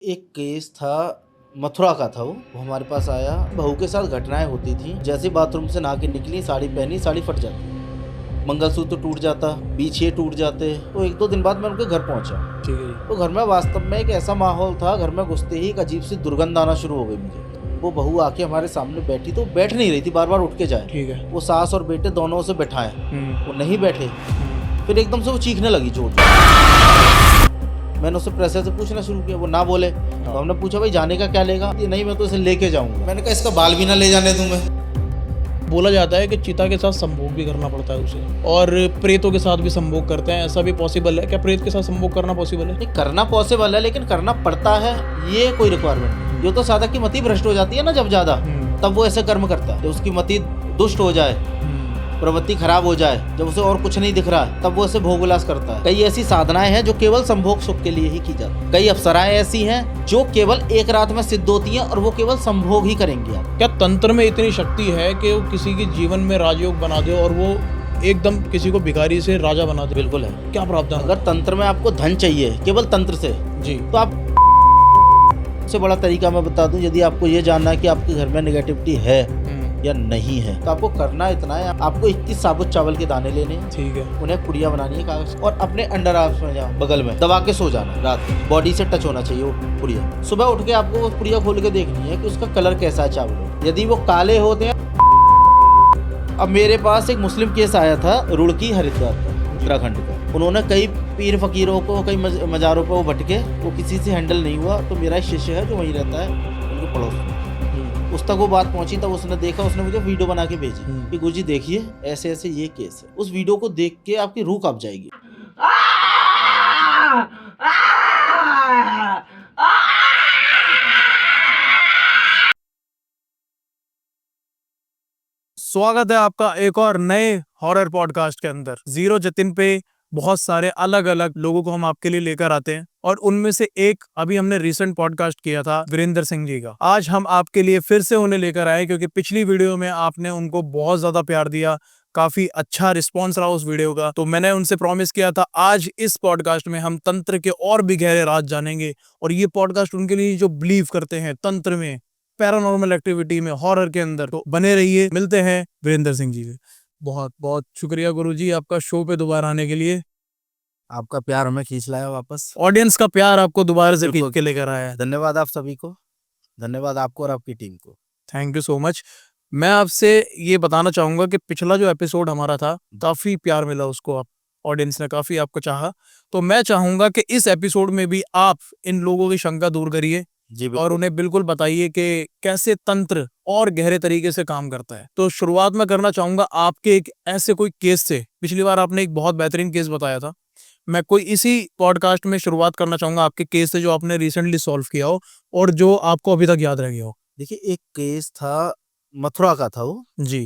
एक केस था, मथुरा का था वो हमारे पास आया। बहू के साथ घटनाएं होती थी। जैसे बाथरूम से नहा के निकली, साड़ी पहनी, साड़ी फट जाती, मंगलसूत्र टूट जाता, बीच ये टूट जाते। तो एक दो दिन बाद मैं उनके घर पहुंचा। ठीक है जी। तो घर में वास्तव में एक ऐसा माहौल था, घर में घुसते ही एक अजीब सी दुर्गंध आना शुरू हो गई मुझे। वो बहू आके हमारे सामने बैठी, तो बैठ नहीं रही थी, बार बार उठ के जाए। ठीक है। वो सास और बेटे दोनों उसे बैठाए, वो नहीं बैठे। हम्म। फिर एकदम से वो चीखने लगी जोर। मैंने उससे प्रेशर से पूछना शुरू किया, वो ना बोले। तो हमने पूछा भाई जाने का क्या लेगा? ये नहीं, मैं तो इसे लेके जाऊंगा। मैंने कहा इसका बाल भी ना ले जाने दूं मैं। बोला जाता है कि चिता के साथ संभोग भी करना पड़ता है उसे, और प्रेतों के साथ भी संभोग करते हैं। ऐसा भी पॉसिबल है क्या? प्रेत के साथ संभोग करना पॉसिबल है? नहीं, करना पॉसिबल है, लेकिन करना पड़ता है ये कोई रिक्वायरमेंट नहीं। ये तो साधक की मति भ्रष्ट हो जाती है ना जब ज्यादा, तब वो ऐसे कर्म करता है। जब उसकी मति दुष्ट हो जाए, प्रवृत्ति खराब हो जाए, जब उसे और कुछ नहीं दिख रहा है, तब वो ऐसे भोग विलास करता है। कई ऐसी साधनाएं हैं जो केवल संभोग सुख के लिए ही की जाती है। कई अप्सराएं ऐसी हैं जो केवल एक रात में सिद्ध होती हैं और वो केवल संभोग ही करेंगी। आप क्या तंत्र में इतनी शक्ति है कि वो किसी के जीवन में राजयोग बना दे और वो एकदम किसी को भिखारी से राजा बना दे? बिल्कुल है। क्या प्रावधान? अगर तंत्र में आपको धन चाहिए केवल तंत्र से, जी, तो आप सबसे बड़ा तरीका मैं बता दूं। यदि आपको ये जानना है कि आपके घर में नेगेटिविटी है या नहीं है, तो आपको करना इतना है, आपको 21 साबुत चावल के दाने लेने हैं। ठीक है। उन्हें पुड़िया बनानी है कागज, और अपने अंडर आर्म्स में जाओ, बगल में दबा के सो जाना। रात में बॉडी से टच होना चाहिए वो पुड़िया। सुबह उठ के आपको वो पुड़िया खोल के देखनी है कि उसका कलर कैसा है चावल। यदि वो काले होते हैं। अब मेरे पास एक मुस्लिम केस आया था, रुड़की हरिद्वार का, उत्तराखंड का। उन्होंने कई पीर फकीरों को, कई मज़ारों पर वो भटके, वो किसी से हैंडल नहीं हुआ। तो मेरा एक शिष्य है जो वहीं रहता है, उनके पड़ोस में, उस तक वो बात पहुंची। तब उसने देखा, उसने मुझे वीडियो बना के भेजी कि गुरुजी देखिए ऐसे ऐसे ये केस है। उस वीडियो को देख के आपकी रूह कांप जाएगी। स्वागत है आपका एक और नए हॉरर पॉडकास्ट के अंदर। जीरो जतिन पे बहुत सारे अलग अलग लोगों को हम आपके लिए लेकर आते हैं, और उनमें से एक अभी हमने रिसेंट पॉडकास्ट किया था वीरेंद्र सिंह जी का। आज हम आपके लिए फिर से उन्हें लेकर आए क्योंकि पिछली वीडियो में आपने उनको बहुत ज्यादा प्यार दिया, काफी अच्छा रिस्पॉन्स रहा उस वीडियो का। तो मैंने उनसे प्रॉमिस किया था आज इस पॉडकास्ट में हम तंत्र के और भी गहरे राज जानेंगे, और ये पॉडकास्ट उनके लिए जो बिलीव करते हैं तंत्र में, पैरानॉर्मल एक्टिविटी में, हॉरर के अंदर। तो बने रहिए। मिलते हैं वीरेंद्र सिंह जी से। बहुत बहुत शुक्रिया गुरुजी आपका शो पे दोबारा आने के लिए। आपका प्यार हमें खींच लाया वापस। ऑडियंस का प्यार आपको दोबारा से खींच के लेकर आया है। धन्यवाद आप सभी को, धन्यवाद आपको और आपकी टीम को। Thank you so much. मैं आपसे ये बताना चाहूंगा कि पिछला जो एपिसोड हमारा था, काफी प्यार मिला उसको, आप ऑडियंस ने काफी आपको चाहा। तो मैं चाहूंगा कि इस एपिसोड में भी आप इन लोगों की शंका दूर करिए और उन्हें बिल्कुल बताइए कि कैसे तंत्र और गहरे तरीके से काम करता है। तो शुरुआत में करना चाहूंगा आपके एक ऐसे कोई केस से। पिछली बार आपने एक बहुत बेहतरीन केस बताया था। मैं कोई इसी पॉडकास्ट में शुरुआत करना चाहूंगा आपके केस से जो आपने रिसेंटली सॉल्व किया हो और जो आपको अभी तक याद रह गया हो। देखिए, एक केस था, मथुरा का था वो जी।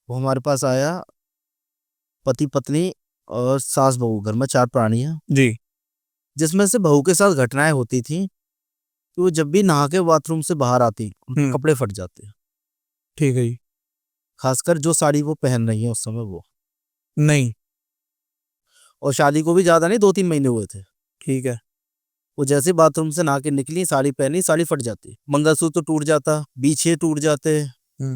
वो हमारे पास आया। पति पत्नी और सास बहू, घर में 4 प्राणी हैं, जी। जिसमें से बहू के साथ घटनाएं होती थी कि वो जब भी नहा के बाथरूम से बाहर आती, उनके कपड़े फट जाते। ठीक है जी। खासकर जो साड़ी वो पहन रही है उस समय वो, नहीं। और शादी को भी ज्यादा नहीं, 2-3 महीने हुए थे। ठीक है। वो जैसे बाथरूम से नहा के निकली, साड़ी पहनी, साड़ी फट जाती, मंगलसूत्र टूट जाता, बीछे टूट जाते,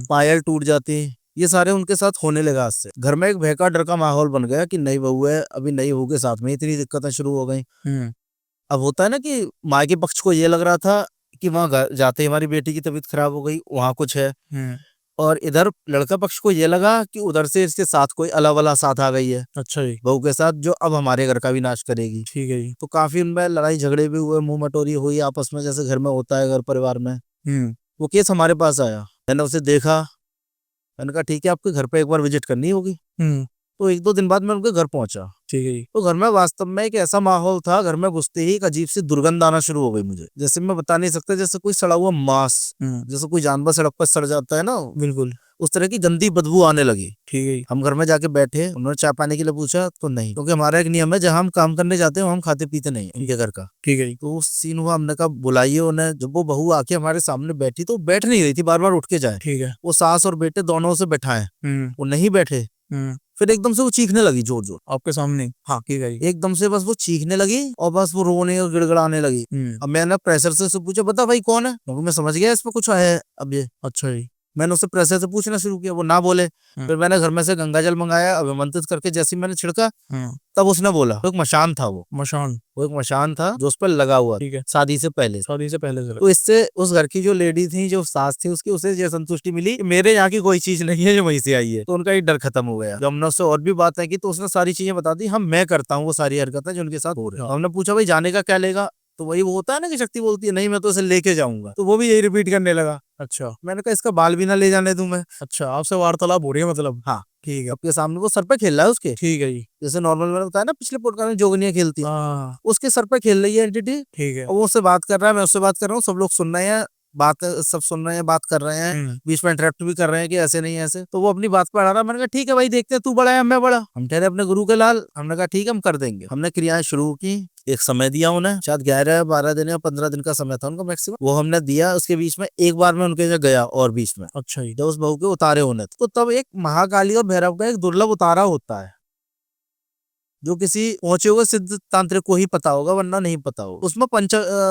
पायल टूट जाती। ये सारे उनके साथ होने लगा। इससे घर में एक भय का डर का माहौल बन गया कि नई बहू है, अभी नई बहू के साथ में इतनी दिक्कतें शुरू हो गई। अब होता है ना कि माँ के पक्ष को ये लग रहा था कि वहां जाते ही हमारी बेटी की तबीयत खराब हो गई, वहां कुछ है, और इधर लड़का पक्ष को ये लगा कि उधर से इसके साथ कोई अला वाला साथ आ गई है। अच्छा जी। बहू के साथ, जो अब हमारे घर का भी नाश करेगी। ठीक है जी। तो काफी उनमें लड़ाई झगड़े भी हुए, मुंह मटोरी हुई आपस में, जैसे घर में होता है घर परिवार में। वो केस हमारे पास आया, मैंने उसे देखा, मैंने कहा ठीक है आपके घर पे एक बार विजिट करनी होगी। तो 1-2 दिन बाद मैं उनके घर पहुंचा। ठीक है जी। तो घर में वास्तव में एक ऐसा माहौल था, घर में घुसते ही एक अजीब सी दुर्गंध आना शुरू हो गई मुझे। जैसे मैं बता नहीं सकता, जैसे कोई सड़ा हुआ मांस, जैसे कोई जानवर सड़क पर सड़ जाता है ना, बिल्कुल उस तरह की गंदी बदबू आने लगी। ठीक है। हम घर में जाके बैठे, उन्होंने चाय पानी के लिए पूछा तो नहीं, क्योंकि हमारा एक नियम है, जहाँ हम काम करने जाते हैं हम खाते पीते नहीं इनके घर का। ठीक है। तो सीन हुआ, हमने कहा बुलाइए उन्हें। जब वो बहू आके हमारे सामने बैठी, तो बैठ नहीं रही थी, बार बार उठ के जाए। ठीक है। वो सास और बेटे दोनों से बैठाए, वो नहीं बैठे। फिर एकदम से वो चीखने लगी जोर जोर। आपके सामने? हाँ। ठीक है जी। एकदम से बस वो चीखने लगी और बस वो रोने और गिड़गिड़ाने लगी। अब मैंने प्रेशर से पूछा, बता भाई कौन है, क्योंकि मैं समझ गया इसमें कुछ है अब ये। अच्छा जी। मैंने उससे प्रेशर से पूछना शुरू किया, वो ना बोले। फिर मैंने घर में से गंगा जल मंगाया, अभिमंत्रित करके जैसे ही मैंने छिड़का तब उसने बोला। तो एक मशान था मशान? वो एक मशान था जो उस पर लगा हुआ, ठीक है। शादी से पहले। शादी से पहले से? तो इससे उस घर की जो लेडी थी, जो सास थी उसकी, उसे ये संतुष्टि मिली कि मेरे यहाँ की कोई चीज नहीं है जो वहीं से आई है। तो उनका ये डर खत्म हो गया। जब हमने उससे और भी बातें की तो उसने सारी चीजें बता दी। हम मैं करता हूँ वो सारी हरकतें जो उनके साथ हो रही है। हमने पूछा भाई जाने का क्या लेगा, तो वही वो होता है ना कि शक्ति बोलती है नहीं मैं तो इसे लेके जाऊंगा, तो वो भी यही रिपीट करने लगा। अच्छा। मैंने कहा इसका बाल भी ना ले जाने दूं मैं। अच्छा, आपसे वार्तालाप हो रही है मतलब? हाँ। ठीक है। आपके सामने वो सर पे खेल रहा है उसके। ठीक है जी। जैसे नॉर्मल मैंने बताया ना पिछले पॉडकास्ट में जोगनियां खेलती है, हाँ। उसके सर पे खेल रही है एंटिटी। ठीक है। और वो उससे बात कर रहा है, मैं उससे बात कर रहा हूँ, सब लोग सुन रहे हैं, बात सब सुन रहे हैं, बात कर रहे हैं, बीच में इंटरप्ट भी कर रहे हैं कि ऐसे नहीं ऐसे। तो वो अपनी बात पर अड़ा रहा। मैंने कहा ठीक है भाई, देखते हैं, तू बड़ा है मैं बड़ा, हम ठहरे अपने गुरु के लाल। हमने कहा ठीक है हम कर देंगे। हमने क्रियाएं शुरू की, एक समय दिया उन्हें, शायद 11-12 दिन या 15 दिन का समय था उनका मैक्सिमम, वो हमने दिया। उसके बीच में एक बार मैं उनके यहाँ गया और बीच में। अच्छा जी। जब उस बहू के उतारे होने थे, तो तब एक महाकाली और भैरव का एक दुर्लभ उतारा होता है जो किसी पहुंचे हुए सिद्ध तांत्रिक को ही पता होगा, वरना नहीं पता होगा। उसमें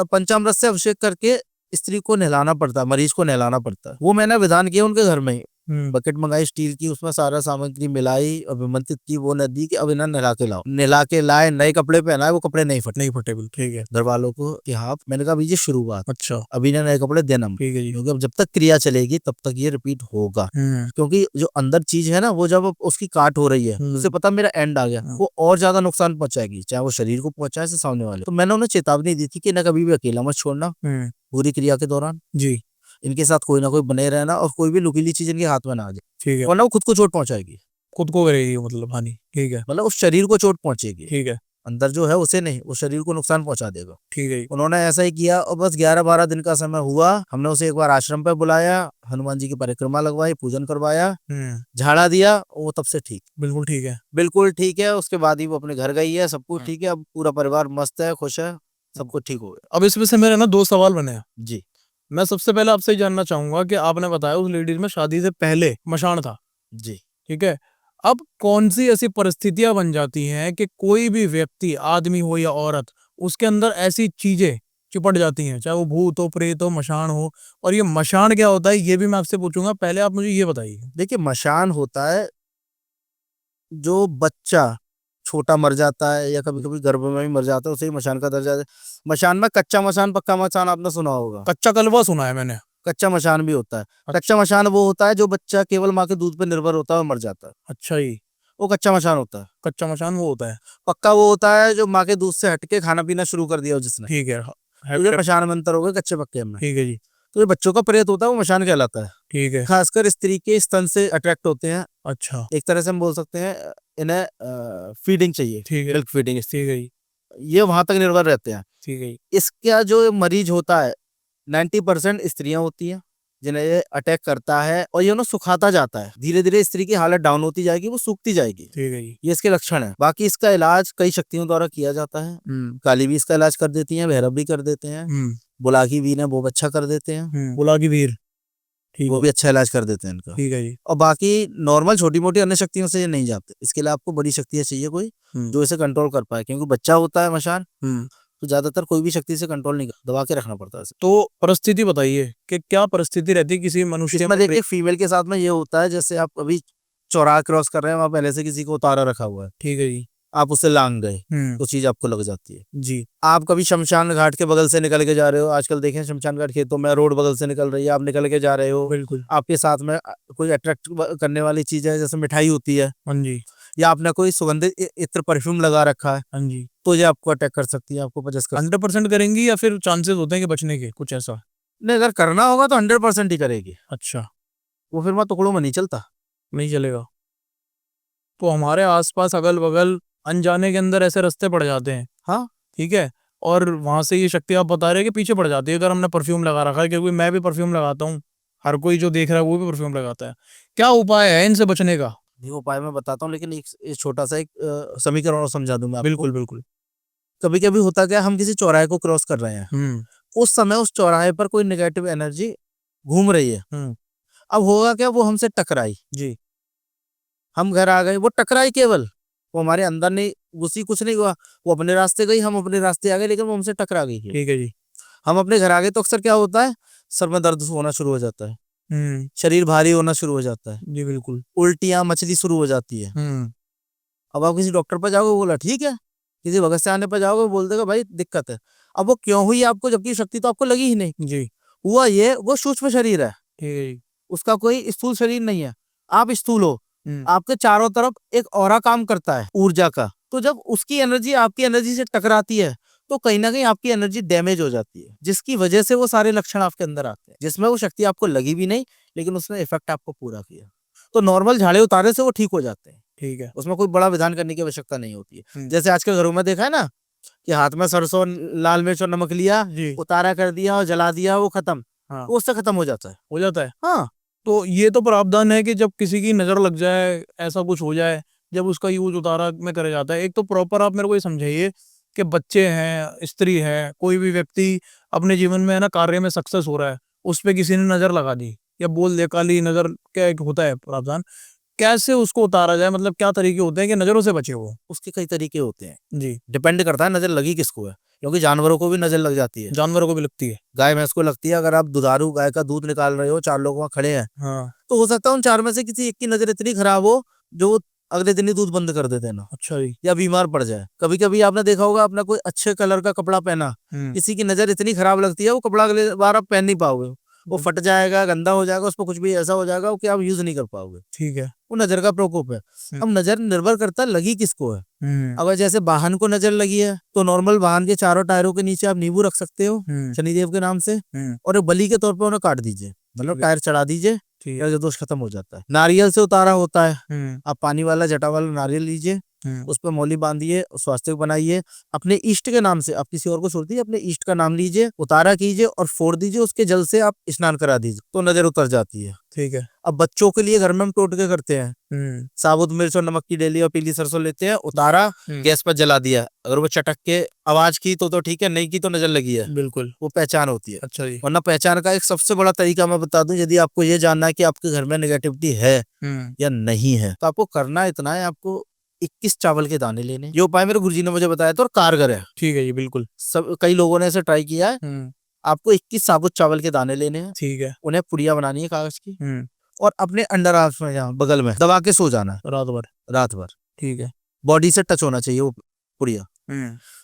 पंचामृत से अभिषेक करके स्त्री को नहलाना पड़ता है, मरीज को नहलाना पड़ता है। वो मैंने विधान किया उनके घर में ही। बकेट मंगाई स्टील की, उसमें सारा सामग्री मिलाई, अभिमंत्रित की, वो नदी की, अब इन्हें नहला के लाओ। नहला के लाए, नए कपड़े पहनाए, वो कपड़े नहीं फटे। बिल्कुल। ठीक है। घर वालों को कि हाँ, मैंने कहा ये शुरुआत, अच्छा। अभी इन्हें नए कपड़े देना। ठीक है जी। क्योंकि अब जब तक क्रिया चलेगी तब तक ये रिपीट होगा। क्योंकि जो अंदर चीज है ना, वो जब उसकी काट हो रही है, उसे पता मेरा एंड आ गया, वो और ज्यादा नुकसान पहुंचाएगी, चाहे वो शरीर को पहुंचाए से सामने वाले। तो मैंने उन्हें चेतावनी दी थी कि इन्हें कभी भी अकेला मत छोड़ना पूरी क्रिया के दौरान जी। इनके साथ कोई ना कोई बने रहना, और कोई भी नुकीली चीज इनके हाथ में ना आ जाए, ठीक है। वरना वो खुद को चोट पहुंचाएगी। खुद को करेगी मतलब हानि? ठीक है। मतलब उस शरीर को चोट पहुंचेगी, ठीक है। अंदर जो है उसे नहीं, उस शरीर को नुकसान पहुंचा देगा। ठीक है। उन्होंने ऐसा ही किया, और बस 11-12 दिन का समय हुआ। हमने उसे एक बार आश्रम पे बुलाया, हनुमान जी की परिक्रमा लगवाई, पूजन करवाया, झाड़ा दिया, वो तब से ठीक। बिल्कुल ठीक है। बिल्कुल ठीक है। उसके बाद ही वो अपने घर गई है, सब कुछ ठीक है। अब पूरा परिवार मस्त है, खुश है, सब कुछ ठीक हो गया। अब इसमें से मेरे ना 2 सवाल बने हैं जी। मैं सबसे पहले आपसे ये जानना चाहूंगा कि आपने बताया उस लेडीज में शादी से पहले मशान था। जी। ठीक है। अब कौन सी ऐसी परिस्थितियां बन जाती हैं कि कोई भी व्यक्ति, आदमी हो या औरत, उसके अंदर ऐसी चीजें चिपट जाती हैं, चाहे वो भूत हो, प्रेत हो, मशान हो। और ये मशान क्या होता है ये भी मैं आपसे पूछूंगा, पहले आप मुझे ये बताइए। देखिए, मशान होता है जो बच्चा छोटा मर जाता है या कभी कभी गर्भ में भी मर जाता है, उसे ही मशान का दर्जा है। मशान में कच्चा मशान, पक्का मशान आपने सुना होगा। कच्चा कलवा सुना है मैंने। कच्चा मशान भी होता है। कच्चा मशान वो होता है जो बच्चा केवल माँ के दूध पर निर्भर होता है और मर जाता है। अच्छा जी। वो कच्चा मशान होता है। कच्चा मशान वो होता है। पक्का वो होता है जो माँ के दूध से हटके खाना पीना शुरू कर दिया हो जिसने। ठीक है। तो ये मशान में अंतर हो गए कच्चे पक्के में। ठीक है जी। तो ये बच्चों का प्रेत होता है, वो मशान कहलाता है। ठीक है। खासकर स्त्री के स्तन से अट्रैक्ट होते हैं। अच्छा। एक तरह से हम बोल सकते हैं इन्हें फीडिंग चाहिए। ठीक है। Milk feeding. ठीक है जी। ये वहां तक निर्भर रहते हैं। ठीक है जी। इसका जो मरीज होता है 90% स्त्रियां होती हैं जिन्हें ये अटैक करता है, और ये उन्हें सुखाता जाता है। धीरे धीरे स्त्री की हालत डाउन होती जाएगी, वो सूखती जाएगी। ठीक है जी। ये इसके लक्षण है। बाकी इसका इलाज कई शक्तियों द्वारा किया जाता है। काली भी इसका इलाज कर देती है, भैरव भी कर देते हैं, बुलाकी वीर है वो अच्छा कर देते हैं। बुलाकी वीर, ठीक, वो भी अच्छा इलाज कर देते हैं इनका। ठीक है जी। और बाकी नॉर्मल छोटी मोटी अन्य शक्तियों से ये नहीं जाते। इसके लिए आपको बड़ी शक्तियां चाहिए कोई जो इसे कंट्रोल कर पाए, क्योंकि बच्चा होता है मशान, तो ज्यादातर कोई भी शक्ति से कंट्रोल नहीं कर, दबा के रखना पड़ता है इसे। तो परिस्थिति बताइए कि क्या परिस्थिति रहती है किसी मनुष्य इसमें देखिए, फीमेल के साथ में ये होता है जैसे आप अभी चौराहा क्रॉस कर रहे हैं, वहां पहले से किसी को उतारा रखा हुआ है, ठीक है जी। आप उससे लांग गए तो चीज आपको लग जाती है जी। आप कभी शमशान घाट के बगल से निकल के जा रहे हो, आजकल देखें शमशान घाट खेतों में रोड बगल से निकल रही है, आप निकल के जा रहे हो, बिल्कुल। आपके साथ में कोई अट्रैक्ट करने वाली चीज है, जैसे मिठाई होती है, हाँ जी, या आपने कोई सुगंधित इत्र परफ्यूम लगा रखा है, हाँ जी, तो ये आपको अटैक कर सकती है, आपको पजस कर 100% करेंगी या फिर चांसेस होते हैं कि बचने के, कुछ ऐसा? नहीं, अगर करना होगा तो 100% ही करेगी। अच्छा, वो फिर वहाँ टुकड़ों में नहीं चलता। नहीं चलेगा। तो हमारे आसपास अगल बगल अनजाने के अंदर ऐसे रास्ते पड़ जाते हैं, हाँ, ठीक है, और वहां से ये शक्ति आप बता रहे हैं कि पीछे पड़ जाती है अगर हमने परफ्यूम लगा रखा है, क्योंकि मैं भी परफ्यूम लगाता हूँ, हर कोई जो देख रहा है वो भी परफ्यूम लगाता है। क्या उपाय है इनसे बचने का? ये उपाय मैं बताता हूँ, लेकिन एक छोटा सा एक समीकरण और समझा दूं मैं आपको। बिल्कुल बिल्कुल। कभी कभी होता क्या, हम किसी चौराहे को क्रॉस कर रहे हैं, उस समय उस चौराहे पर कोई नेगेटिव एनर्जी घूम रही है, अब होगा क्या, वो हमसे टकराई जी, हम घर आ गए, वो टकराई केवल, वो हमारे अंदर नहीं घुसी, कुछ नहीं हुआ, वो अपने रास्ते गई, हम अपने रास्ते आ गए, लेकिन वो हमसे टकरा गई। ठीक है जी। हम अपने घर आ गए तो अक्सर क्या होता है, सर में दर्द होना शुरू हो जाता है, शरीर भारी होना शुरू हो जाता है, जी बिल्कुल। उल्टियां मचली शुरू हो जाती है। अब आप किसी डॉक्टर पर जाओगे, वो बोला ठीक है, किसी भगत से आने पर जाओगे, वो बोल देगा भाई दिक्कत है। अब वो क्यों हुई आपको, जबकि शक्ति तो आपको लगी ही नहीं। जी। हुआ ये, वो सूक्ष्म शरीर है, ठीक है जी। उसका कोई स्थूल शरीर नहीं है। आप स्थूल हो, हम्म। आपके चारों तरफ एक ऑरा काम करता है ऊर्जा का, तो जब उसकी एनर्जी आपकी एनर्जी से टकराती है तो कहीं ना कहीं आपकी एनर्जी डैमेज हो जाती है, जिसकी वजह से वो सारे लक्षण आपके अंदर आते हैं, जिसमें वो शक्ति आपको लगी भी नहीं, लेकिन उसने इफेक्ट आपको पूरा किया। तो नॉर्मल झाड़े उतारे से वो ठीक हो जाते हैं। ठीक है। उसमें कोई बड़ा विधान करने की आवश्यकता नहीं होती है। हम्म। जैसे आजकल घरों में देखा है ना, कि हाथ में सरसों, लाल मिर्च और नमक लिया, जी। उतारा कर दिया और जला दिया, वो खत्म, हाँ, वो उससे खत्म हो जाता है। हो जाता है। हाँ, तो ये तो प्रावधान है कि जब किसी की नजर लग जाए, ऐसा कुछ हो जाए, जब उसका यूज उतारा में करे जाता है। एक तो प्रॉपर आप मेरे को ये समझाइए कि बच्चे हैं, स्त्री है, कोई भी व्यक्ति अपने जीवन में है ना कार्य में सक्सेस हो रहा है, उस पे किसी ने नजर लगा दी या बोल दे काली नजर, क्या एक होता है प्रावधान, कैसे उसको उतारा जाए, मतलब क्या तरीके होते हैं कि नजरों से बचे वो? उसके कई तरीके होते हैं, जी। डिपेंड करता है नजर लगी किसको है, क्योंकि जानवरों को भी नजर लग जाती है, जानवरों को भी लगती है। गाय भैंस को लगती है। अगर आप दुधारू गाय का दूध निकाल रहे हो, 4 लोग वहाँ खड़े हैं, हाँ। तो हो सकता है उन 4 में से किसी एक की नजर इतनी खराब हो जो वो अगले दिन ही दूध बंद कर देते हैं ना, अच्छा जी। या बीमार पड़ जाए। कभी कभी आपने देखा होगा, अपना कोई अच्छे कलर का कपड़ा पहना, किसी की नजर इतनी खराब लगती है, वो कपड़ा अगले बार आप पहन नहीं पाओगे, वो फट जाएगा, गंदा हो जाएगा, उस पर कुछ भी ऐसा हो जाएगा कि आप यूज नहीं कर पाओगे। ठीक है। वो नजर का प्रकोप है। अब नजर निर्भर करता है लगी किसको है। अगर जैसे वाहन को नजर लगी है, तो नॉर्मल वाहन के चारों टायरों के नीचे आप नींबू रख सकते हो शनिदेव के नाम से, और एक बलि के तौर पर उन्हें काट दीजिए, मतलब टायर चढ़ा दीजिए, या दोष खत्म हो जाता है। नारियल से उतारा होता है, आप पानी वाला जटा वाला नारियल लीजिए, उस पर मौली बांधिए, स्वास्तिक बनाइए, अपने इष्ट के नाम से, आप किसी और को छोड़ दीजिए, अपने इष्ट का नाम लीजिए, उतारा कीजिए और फोड़ दीजिए, उसके जल से आप स्नान करा दीजिए, तो नजर उतर जाती है। ठीक है। अब बच्चों के लिए घर में हम टोटके करते हैं, साबुत मिर्च और नमक की डेली और पीली सरसों लेते हैं, उतारा, गैस पर जला दिया, अगर वो चटक के आवाज की तो ठीक है, नहीं की तो नजर लगी है, बिल्कुल वो पहचान होती है। अच्छा जी। वरना पहचान का एक सबसे बड़ा तरीका मैं बता दूं, यदि आपको ये जानना है कि आपके घर में नेगेटिविटी है या नहीं है, तो आपको करना इतना है, आपको 21 चावल के दाने लेने। ये उपाय मेरे गुरुजी ने मुझे बताया था और कारगर है। ठीक है जी बिल्कुल। सब कई लोगों ने इसे ट्राई किया है। आपको 21 साबुत चावल के दाने लेने हैं, ठीक है। उन्हें पुड़िया बनानी है कागज की, और अपने अंडर आर्म्स में, यहाँ बगल में दबा के सो जाना है रात भर। ठीक है। बॉडी से टच होना चाहिए वो पुड़िया।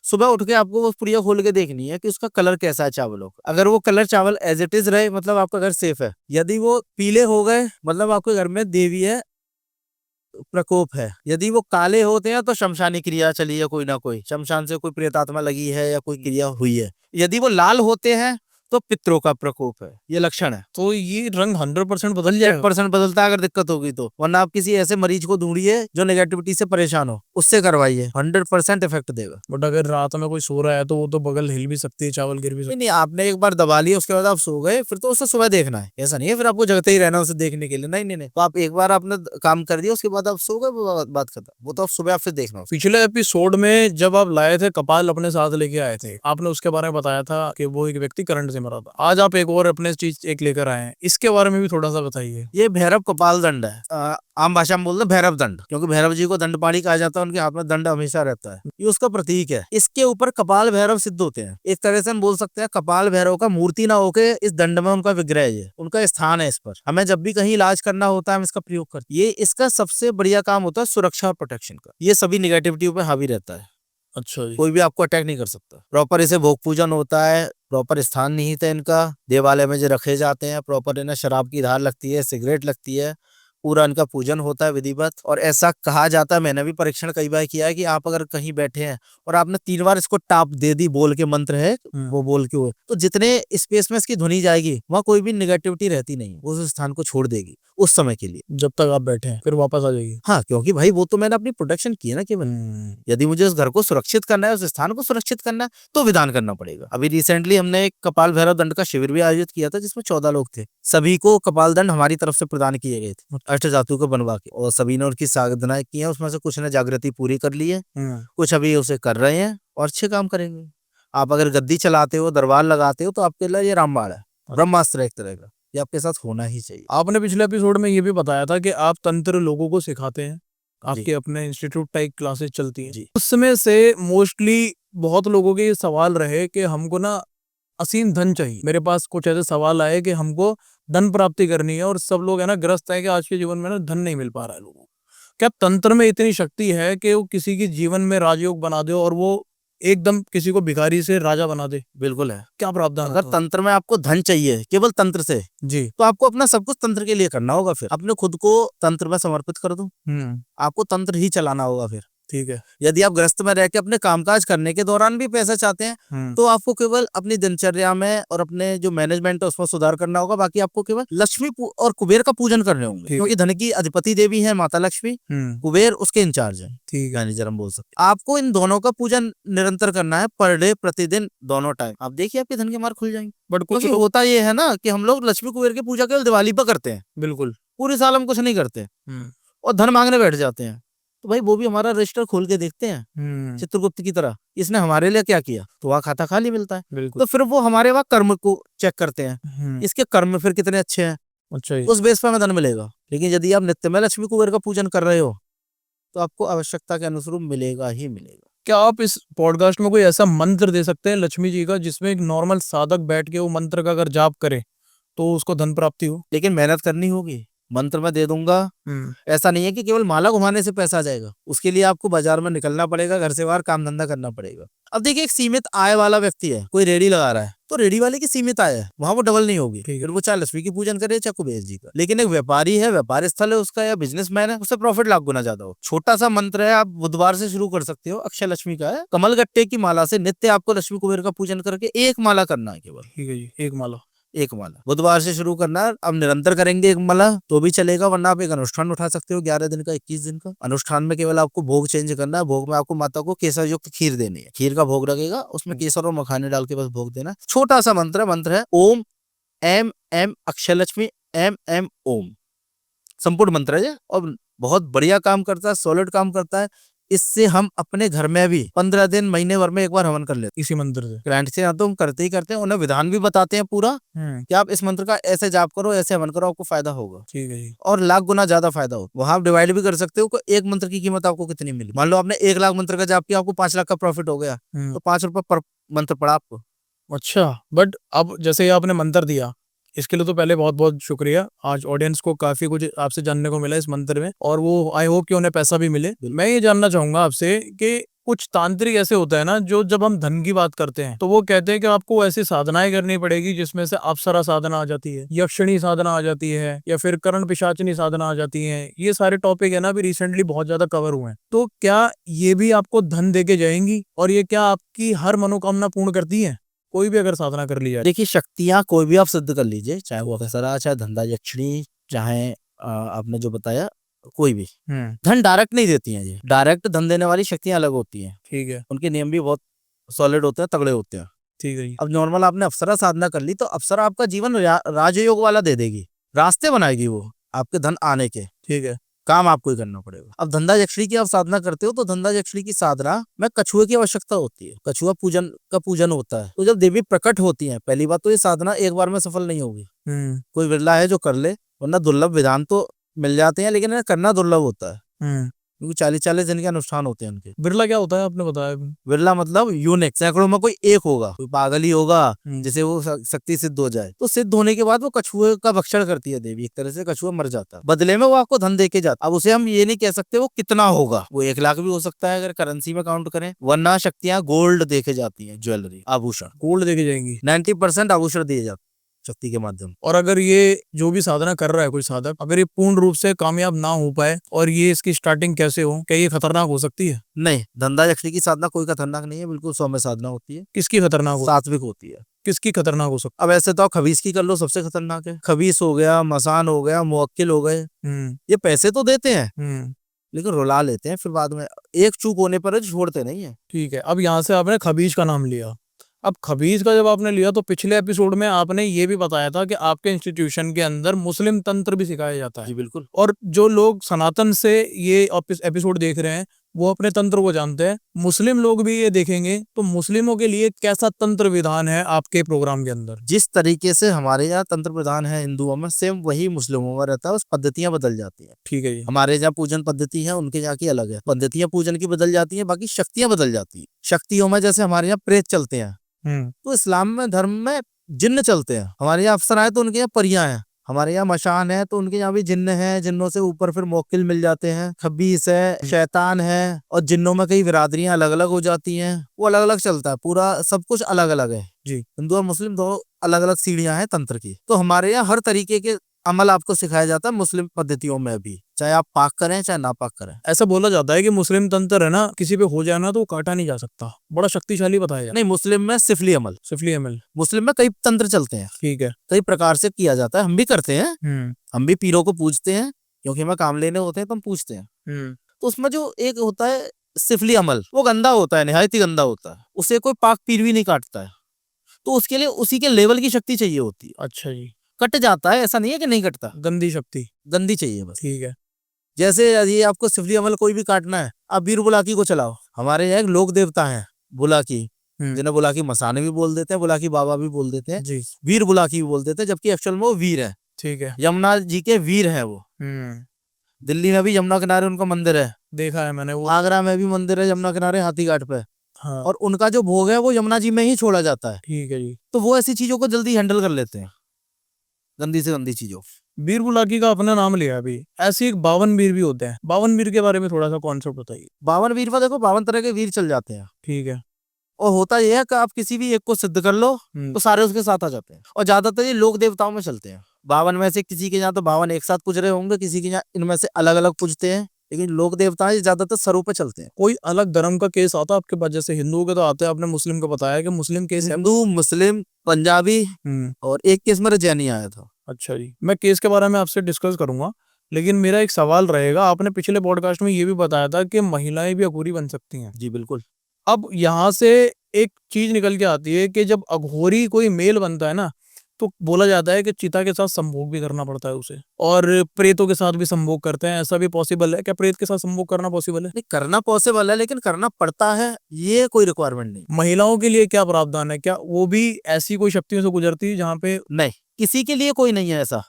सुबह उठ के आपको वो पुड़िया खोल के देखनी है कि उसका कलर कैसा है चावलों का। अगर वो कलर चावल एज इट इज रहे, मतलब आपका घर सेफ है। यदि वो पीले हो गए, मतलब आपके घर में देवी है, प्रकोप है। यदि वो काले होते हैं तो शमशानी क्रिया चली है, कोई ना कोई शमशान से कोई प्रेतात्मा लगी है या कोई क्रिया हुई है। यदि वो लाल होते हैं तो पितरों का प्रकोप है, ये लक्षण है। तो ये रंग 100% बदल जाएगा? 100% बदलता है अगर दिक्कत होगी तो, वरना आप किसी ऐसे मरीज को ढूंढिए जो नेगेटिविटी से परेशान हो, उससे करवाइए, 100% इफेक्ट देगा। बट अगर रात में कोई सो रहा है तो वो तो बगल हिल भी सकती है, चावल गिर भी सकती नहीं, आपने एक बार दबा लिया, उसके बाद आप सो गए, फिर तो उसे सुबह देखना है, ऐसा नहीं है फिर आपको जगते ही रहना उसे देखने के लिए। नहीं, तो आप एक बार आपने काम कर दिया, उसके बाद आप सो गए, वो बात खत्म। वो तो आप सुबह आप फिर देखना। है। पिछले एपिसोड में जब आप लाए थे कपाल अपने साथ लेके आए थे, आपने उसके बारे में बताया था कि वो एक व्यक्ति करंट से मरा था। आज आप एक और अपने चीज एक लेकर आए हैं, इसके बारे में भी थोड़ा सा बताइए। ये भैरव कपाल दंड है। आम भाषा में बोलते हैं भैरव दंड, क्योंकि भैरव जी को दंडपाणी कहा जाता है, उनके हाथ में दंड हमेशा रहता है, ये उसका प्रतीक है। इसके ऊपर कपाल भैरव सिद्ध होते हैं। एक तरह से हम बोल सकते हैं कपाल भैरव का मूर्ति ना होके इस दंड में उनका विग्रह है, उनका स्थान है इस पर। हमें जब भी कहीं इलाज करना होता है हम इसका प्रयोग करते हैं। ये इसका सबसे बढ़िया काम होता है सुरक्षा और प्रोटेक्शन का। ये सभी निगेटिविटी पे हावी रहता है। अच्छा जी। कोई भी आपको अटैक नहीं कर सकता। प्रॉपर इसे भोग पूजन होता है, प्रॉपर स्थान निहित है इनका, देवालय में जो रखे जाते हैं, प्रॉपर इन्हें शराब की धार लगती है, सिगरेट लगती है, पूरा इनका पूजन होता है विधिवत। और ऐसा कहा जाता है, मैंने भी परीक्षण कई बार किया है, कि आप अगर कहीं बैठे हैं और आपने 3 बार इसको टाप दे दी, बोल के मंत्र है वो बोल के हुए, तो जितने स्पेस में इसकी ध्वनि जाएगी वहां कोई भी निगेटिविटी रहती नहीं, वो उस स्थान को छोड़ देगी उस समय के लिए, जब तक आप बैठे हैं, फिर वापस आ जाएगी। हाँ, क्योंकि भाई वो तो मैंने अपनी प्रोटेक्शन की है ना केवल। यदि मुझे उस घर को सुरक्षित करना है, उस स्थान को सुरक्षित करना है, तो विधान करना पड़ेगा। अभी रिसेंटली हमने एक कपाल भैरव दंड का शिविर भी आयोजित किया था, जिसमें 14 लोग थे। सभी को कपाल दंड हमारी तरफ से प्रदान किए गए थे, अष्ट धातु को बनवा के, और सभी ने उनकी साधनाएं की है। उसमें से कुछ ने जागृति पूरी कर ली है, कुछ अभी उसे कर रहे हैं और अच्छे काम करेंगे। आप अगर गद्दी चलाते हो, दरबार लगाते हो, तो आपके लिए ये रामबाण है, ब्रह्मास्त्र एक तरह का। ये आपके साथ होना ही चाहिए। आपने पिछले एपिसोड में ये भी बताया था कि आप तंत्र लोगों को सिखाते हैं, आपके जी। अपने इंस्टीट्यूट टाइप क्लासेस चलती हैं। जी। उसमें से मोस्टली बहुत लोगों के ये सवाल रहे कि हमको ना असीम धन चाहिए। मेरे पास कुछ ऐसे सवाल आए कि हमको धन प्राप्ति करनी है और सब लोग है ना ग्रस्त है कि आज के जीवन में ना धन नहीं मिल पा रहा है लोगों को। क्या तंत्र में इतनी शक्ति है कि वो किसी के जीवन में राजयोग बना दे और वो एकदम किसी को भिखारी से राजा बना दे? बिल्कुल है। क्या प्रावधान अगर होता है? तंत्र में आपको धन चाहिए केवल तंत्र से, जी। तो आपको अपना सब कुछ तंत्र के लिए करना होगा। फिर अपने खुद को तंत्र में समर्पित कर दो, आपको तंत्र ही चलाना होगा। फिर ठीक है। यदि आप ग्रस्त में रह के अपने कामकाज करने के दौरान भी पैसा चाहते हैं, तो आपको केवल अपनी दिनचर्या में और अपने जो मैनेजमेंट है उसमें सुधार करना होगा। बाकी आपको केवल लक्ष्मी और कुबेर का पूजन करने होंगे, क्योंकि धन की अधिपति देवी है माता लक्ष्मी, कुबेर उसके इंचार्ज है, ठीक है। मैनेजर हम बोल सकते हैं। आपको इन दोनों का पूजन निरंतर करना है, पर डे, प्रतिदिन, दोनों टाइम। आप देखिए आपके धन के मार्ग खुल जाएंगे। बट कुछ क्योंकि होता ये है ना कि हम लोग लक्ष्मी कुबेर की पूजा केवल दिवाली पर करते हैं, बिल्कुल। पूरे साल हम कुछ नहीं करते और धन मांगने बैठ जाते हैं। तो भाई वो भी हमारा रजिस्टर खोल के देखते हैं चित्रगुप्त की तरह, इसने हमारे लिए क्या किया, तो वहाँ खाता खाली मिलता है। बिल्कुल। तो फिर वो हमारे वहाँ कर्म को चेक करते हैं, इसके कर्म फिर कितने अच्छे हैं, अच्छा जी। उस बेस पर हमें धन मिलेगा। लेकिन यदि आप नित्य में लक्ष्मी कुबेर का पूजन कर रहे हो तो आपको आवश्यकता के अनुरूप मिलेगा ही मिलेगा। क्या आप इस पॉडकास्ट में कोई ऐसा मंत्र दे सकते हैं लक्ष्मी जी का जिसमें एक नॉर्मल साधक बैठ के वो मंत्र का अगर जाप करे तो उसको धन प्राप्ति हो? लेकिन मेहनत करनी होगी। मंत्र मैं दे दूंगा, ऐसा नहीं है कि केवल माला घुमाने से पैसा आ जाएगा। उसके लिए आपको बाजार में निकलना पड़ेगा, घर से बाहर काम धंधा करना पड़ेगा। अब देखिए एक सीमित आय वाला व्यक्ति है, कोई रेडी लगा रहा है, तो रेडी वाले की सीमित आय है, वहां वो डबल नहीं होगी। फिर वो चाहे लक्ष्मी की पूजन करे चाहे कुबेर जी का। लेकिन एक व्यापारी है, व्यापार स्थल है उसका, या बिजनेसमैन है, उससे प्रॉफिट लाख गुना ज्यादा हो। छोटा सा मंत्र है, आप बुधवार से शुरू कर सकते हो, अक्षय लक्ष्मी का है। कमल गट्टे की माला से नित्य आपको लक्ष्मी कुबेर का पूजन करके एक माला करना है केवल। ठीक है जी, एक माला। एक माला बुधवार से शुरू करना है। अब निरंतर करेंगे एक माला तो भी चलेगा, वरना आप एक अनुष्ठान उठा सकते हो 11 दिन का, 21 दिन का। अनुष्ठान में केवल आपको भोग चेंज करना है। भोग में आपको माता को केसर युक्त खीर देनी है, खीर का भोग लगेगा, उसमें केसर और मखाने डाल के बस भोग देना। छोटा सा मंत्र है ओम एम एम अक्षय लक्ष्मी एम एम ओम, संपूर्ण मंत्र है और बहुत बढ़िया काम करता है, सॉलिड काम करता है। इससे हम अपने घर में भी 15 दिन महीने भर में एक बार हवन कर लेते हैं इसी मंत्र से। क्लाइंट से तो हम करते ही करते हैं, उन्हें विधान भी बताते हैं पूरा कि आप इस मंत्र का ऐसे जाप करो, ऐसे हवन करो, आपको फायदा होगा। ठीक है जी। और लाख गुना ज्यादा फायदा हो। वहां आप डिवाइड भी कर सकते हो कि एक मंत्र की कीमत आपको कितनी मिली। मान लो आपने 1 लाख मंत्र का जाप किया, आपको 5 लाख का प्रॉफिट हो गया, तो 5 रुपए पर मंत्र पड़ा आपको। अच्छा, बट अब जैसे ये आपने मंत्र दिया, इसके लिए तो पहले बहुत बहुत शुक्रिया। आज ऑडियंस को काफी कुछ आपसे जानने को मिला इस मंत्र में, और वो आई होप कि उन्हें पैसा भी मिले। मैं ये जानना चाहूंगा आपसे कि कुछ तांत्रिक ऐसे होता है ना, जो जब हम धन की बात करते हैं तो वो कहते हैं कि आपको ऐसी साधनाएं करनी पड़ेगी जिसमें से अप्सरा साधना आ जाती है, यक्षिणी साधना आ जाती है, या फिर कर्ण पिशाचिनी साधना आ जाती है। ये सारे टॉपिक है ना अभी रिसेंटली बहुत ज्यादा कवर हुए हैं। तो क्या ये भी आपको धन देके जाएंगी, और ये क्या आपकी हर मनोकामना पूर्ण करती है, कोई भी अगर साधना कर ली जाए? देखिए शक्तियां कोई भी आप सिद्ध कर लीजिए, चाहे वो अप्सरा, चाहे धंधा यक्षिणी, चाहे आपने जो बताया कोई भी, धन डायरेक्ट नहीं देती हैं। ये डायरेक्ट धन देने वाली शक्तियां अलग होती हैं। ठीक है। उनके नियम भी बहुत सॉलिड होते हैं, तगड़े होते हैं। ठीक है जी। अब नॉर्मल आपने अप्सरा साधना कर ली तो अप्सरा आपका जीवन राजयोग वाला दे देगी, रास्ते बनाएगी वो आपके धन आने के। ठीक है। काम आपको ही करना पड़ेगा। अब धंधा यक्षिणी की आप साधना करते हो तो धंधा यक्षिणी की साधना में कछुए की आवश्यकता होती है। कछुआ पूजन का पूजन होता है। तो जब देवी प्रकट होती है, पहली बात तो ये साधना एक बार में सफल नहीं होगी। कोई विरला है जो कर ले, वरना दुर्लभ विधान तो मिल जाते हैं, लेकिन करना दुर्लभ होता है, क्योंकि 40-40 दिन के अनुष्ठान होते हैं उनके। बिरला क्या होता है आपने बताया? बिरला मतलब यूनिक, सैकड़ों में कोई एक होगा, कोई पागल ही होगा जिसे वो शक्ति सिद्ध हो जाए। तो सिद्ध होने के बाद वो कछुए का भक्षण करती है देवी, एक तरह से कछुआ मर जाता है, बदले में वो आपको धन देके जाता। अब उसे हम ये नहीं कह सकते वो कितना होगा, वो 1 लाख भी हो सकता है अगर करेंसी में काउंट करें, वरना शक्तियां गोल्ड देके जाती है, ज्वेलरी आभूषण गोल्ड देके जाएंगी। 90% आभूषण दिए जाते शक्ति के माध्यम। और अगर ये जो भी साधना कर रहा है कोई साधक, अगर ये पूर्ण रूप से कामयाब ना हो पाए, और ये इसकी स्टार्टिंग कैसे हो, क्या ये खतरनाक हो सकती है? नहीं, धंधा यक्षिणी की साधना कोई खतरनाक नहीं है, बिल्कुल सौम्य साधना होती है। किसकी खतरनाक हो? सात्विक होती है। किसकी खतरनाक हो सकती? अब ऐसे तो आप खबीस की कर लो, सबसे खतरनाक है। खबीस हो गया, मसान हो गया, मुवक्किल हो गए, ये पैसे तो देते हैं लेकिन रुला लेते हैं फिर बाद में, एक चूक होने पर छोड़ते नहीं है। ठीक है। अब यहाँ से आपने खबीज का नाम लिया। अब खबीज का जब आपने लिया तो पिछले एपिसोड में आपने ये भी बताया था कि आपके इंस्टीट्यूशन के अंदर मुस्लिम तंत्र भी सिखाया जाता है। जी बिल्कुल। और जो लोग सनातन से ये एपिसोड देख रहे हैं वो अपने तंत्र को जानते हैं। मुस्लिम लोग भी ये देखेंगे तो मुस्लिमों के लिए कैसा तंत्र विधान है आपके प्रोग्राम के अंदर? जिस तरीके से हमारे यहाँ तंत्र प्रधान है हिंदुओं में, सेम वही मुस्लिमों में रहता है, उस पद्धतियां बदल जाती हैं। ठीक है जी। हमारे यहाँ पूजन पद्धति है, उनके यहाँ की अलग है। पद्धतियां पूजन की बदल जाती हैं, बाकी शक्तियां बदल जाती हैं। शक्तियों में जैसे हमारे यहाँ प्रेत चलते हैं, तो इस्लाम में धर्म में जिन्न चलते हैं। हमारे यहाँ अफसर आए तो उनके यहाँ परियां हैं। हमारे यहाँ मशान है तो उनके यहाँ भी जिन्न है। जिन्नों से ऊपर फिर मोक्किल मिल जाते हैं, खबीस है, शैतान है, और जिन्नों में कई बिरादरियां अलग अलग हो जाती हैं। वो अलग अलग चलता है, पूरा सब कुछ अलग अलग है जी। हिंदू और मुस्लिम दो अलग अलग सीढ़ियां हैं तंत्र की। तो हमारे यहाँ हर तरीके के अमल आपको सिखाया जाता है मुस्लिम पद्धतियों में भी, चाहे आप पाक करें चाहे ना पाक करें। ऐसा बोला जाता है कि मुस्लिम तंत्र है ना, किसी पे हो जाए ना तो वो काटा नहीं जा सकता, बड़ा शक्तिशाली बताया जाता नहीं, मुस्लिम में सिफली अमल, है। सिफली अमल। मुस्लिम में कई तंत्र चलते हैं, ठीक है। कई प्रकार से किया जाता है। हम भी करते हैं, हम भी पीरों को पूजते हैं, क्योंकि हमें काम लेने होते हैं तो हम पूछते हैं। तो उसमें जो एक होता है सिफली अमल, वो गंदा होता है, निहायत ही गंदा होता है। उसे कोई पाक पीर भी नहीं काटता है, तो उसके लिए उसी के लेवल की शक्ति चाहिए होती है। अच्छा जी। कट जाता है, ऐसा नहीं है कि नहीं कटता, गंदी शक्ति। गंदी चाहिए बस। ठीक है। जैसे ये आपको सिफली अमल कोई भी काटना है, आप वीर बुलाकी को चलाओ। हमारे यहाँ एक लोक देवता है बुलाकी, जिन्हें बुलाकी मसाने भी बोल देते हैं, बुलाकी बाबा भी बोल देते हैं, जी। वीर बुलाकी भी बोल देते हैं, जबकि एक्चुअल में वो वीर है। ठीक है। यमुना जी के वीर है वो। दिल्ली में भी यमुना किनारे उनका मंदिर है, देखा है मैंने वो। आगरा में भी मंदिर है यमुना किनारे हाथी घाट पे। हाँ। और उनका जो भोग है वो यमुना जी में ही छोड़ा जाता है। ठीक है जी। तो वो ऐसी चीजों को जल्दी हैंडल कर लेते हैं, गंदी से गंदी चीजों। वीर बुलाकी का अपना नाम लिया अभी, ऐसे एक 52 वीर भी होते हैं। 52 वीर के बारे में थोड़ा सा कॉन्सेप्ट बताइए। 52 वीर में देखो 52 तरह के वीर चल जाते हैं। ठीक है। और होता यह है कि आप किसी भी एक को सिद्ध कर लो तो सारे उसके साथ आ जाते हैं। और ज्यादातर ये लोक देवताओं में चलते हैं। 52 में से किसी के यहाँ तो 52 एक साथ पूज रहे होंगे, किसी के यहाँ इनमें से अलग अलग पूजते हैं, लेकिन लोक देवता ज्यादातर सरों पे चलते हैं। कोई अलग धर्म का केस आता है आपके पास? जैसे हिंदुओं के तो आते हैं, आपने मुस्लिम का बताया कि मुस्लिम केस है। हिंदू, मुस्लिम, पंजाबी, और एक केस में रजैनी आया था। अच्छा जी। मैं केस के बारे में आपसे डिस्कस करूंगा, लेकिन मेरा एक सवाल रहेगा। आपने पिछले पॉडकास्ट में ये भी बताया था कि महिलाएं भी अघोरी बन सकती हैं। जी बिल्कुल। अब यहाँ से एक चीज निकल के आती है कि जब अघोरी कोई मेल बनता है ना, तो बोला जाता है कि चिता के साथ संभोग भी करना पड़ता है उसे, और प्रेतों के साथ भी संभोग करते हैं। ऐसा भी पॉसिबल है क्या? प्रेत के साथ संभोग करना पॉसिबल है? नहीं, करना पॉसिबल है, लेकिन करना पड़ता है, ये कोई रिक्वायरमेंट नहीं। महिलाओं के लिए क्या प्रावधान है? क्या वो भी ऐसी कोई शक्तियों से गुजरती है जहाँ पे? नहीं, किसी के लिए कोई नहीं है ऐसा।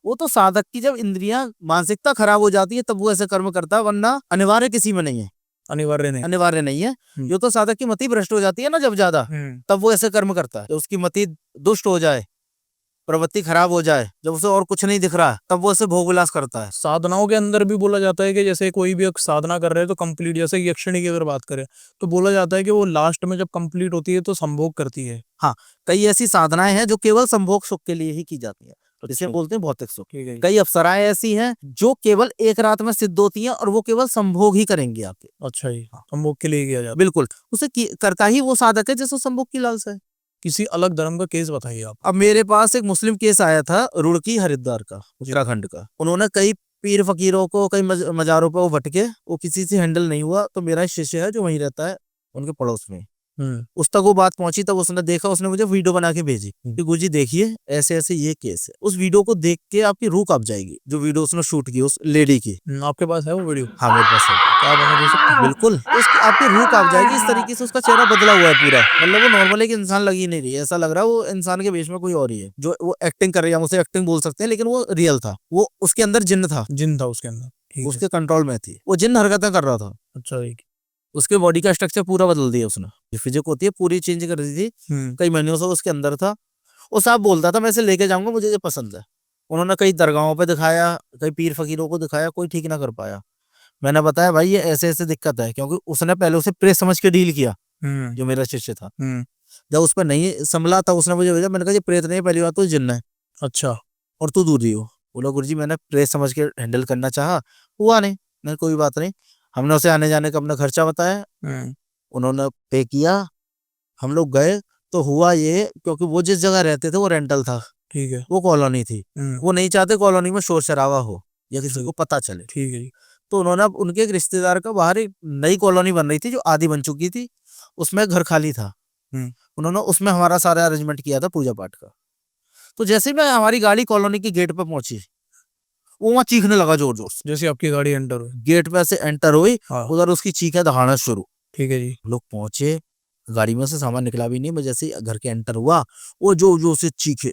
वो तो साधक की जब इंद्रियां, मानसिकता खराब हो जाती है तब वो ऐसे कर्म करता है, वरना अनिवार्य किसी में नहीं है। अनिवार्य नहीं। अनिवार्य नहीं है। ये तो साधक की मति भ्रष्ट हो जाती है ना जब ज्यादा, तब वो ऐसे कर्म करता है। जब उसकी मति दुष्ट हो जाए, प्रवृत्ति खराब हो जाए, जब उसे और कुछ नहीं दिख रहा, तब वो ऐसे भोग विलास करता है। साधनाओं के अंदर भी बोला जाता है कि जैसे कोई भी साधना कर रहे हैं तो कंप्लीट, जैसे यक्षिणी की अगर बात करें तो बोला जाता है कि वो लास्ट में जब कंप्लीट होती है तो संभोग करती है। हाँ, कई ऐसी साधनाएं हैं जो केवल संभोग सुख के लिए ही की जाती है, जिसे बोलते हैं भौतिक सुख। कई अप्सराएं ऐसी हैं जो केवल एक रात में सिद्ध होती हैं और वो केवल संभोग ही करेंगी आपके। अच्छा जी। संभोग के लिए किया जाता है। बिल्कुल, उसे करता ही वो साधक है जिसको संभोग की लालसा है। किसी अलग धर्म का केस बताइए आप। अब मेरे पास एक मुस्लिम केस आया था, रुड़की हरिद्वार का, उत्तराखंड का। उन्होंने कई पीर फकीरों को, कई मजारों पर वो भटके, वो किसी से हैंडल नहीं हुआ। तो मेरा शिष्य है जो वहीं रहता है उनके पड़ोस में, उस तक वो बात पहुंची, तब उसने देखा, उसने मुझे वीडियो बना के भेजी कि गुरुजी देखिए ऐसे ऐसे ये केस है। उस वीडियो को देख के आपकी रूह कांप जाएगी, जो वीडियो उसने शूट की उस लेडी की। आपके पास है वो वीडियो? हाँ मेरे पास है। क्या बना दे सकते हैं? बिल्कुल, आपकी रूह कांप जाएगी। इस तरीके से उसका चेहरा बदला हुआ है पूरा, मतलब वो नॉर्मल एक इंसान लगी नहीं रही, ऐसा लग रहा है वो इंसान के बेच में कोई और ही है जो वो एक्टिंग कर रही है। हम उसे एक्टिंग बोल सकते हैं, लेकिन वो रियल था। वो उसके अंदर जिन्न था, जिन था उसके अंदर, उसके कंट्रोल में थी, वो जिन्न हरकतें कर रहा था। अच्छा। उसके बॉडी का स्ट्रक्चर पूरा बदल दिया उसने, जो फिजिक होती है पूरी चेंज कर दी थी। कई महीनों से उसके अंदर था। वो साहब बोलता था मैं इसे लेके जाऊंगा, मुझे ये पसंद है। उन्होंने कई दरगाहों पे दिखाया, कई पीर फकीरों को दिखाया, कोई ठीक ना कर पाया। मैंने बताया भाई ये ऐसे ऐसे दिक्कत है, क्योंकि उसने पहले उसे प्रेस समझ के डील किया, जो मेरा शिष्य था। जब उस पर नहीं संभला था, उसने मुझे भेजा। मैंने कहा ये प्रेत नहीं, पहली बात तो जिन्न है। अच्छा, और तू दूर ही हो। बोला गुरुजी मैंने प्रेस समझ के हैंडल करना चाहा, हुआ नहीं। मैंने कोई बात नहीं। हमने उसे आने जाने का अपना खर्चा बताया, उन्होंने पे किया। हम लोग गए तो हुआ ये, क्योंकि वो जिस जगह रहते थे वो रेंटल था, ठीक है, वो कॉलोनी थी। वो नहीं चाहते कॉलोनी में शोर शराबा हो या किसी को पता चले। ठीक है। तो उन्होंने अब उनके एक रिश्तेदार का बाहर एक नई कॉलोनी बन रही थी जो आधी बन चुकी थी, उसमें घर खाली था। उन्होंने उसमें हमारा सारा अरेंजमेंट किया था पूजा पाठ का। तो जैसे ही मैं हमारी गाड़ी कॉलोनी के गेट पर पहुंची, वो वहाँ चीखने लगा जोर जोर से। जैसे आपकी गाड़ी एंटर हुई। गेट पे से एंटर हुई, हाँ उधर उसकी चीखें दहाड़ना शुरू। ठीक है जी। लोग पहुंचे, गाड़ी में से सामान निकला भी नहीं, मैं जैसे ही घर के एंटर हुआ, वो जो जो से चीखे,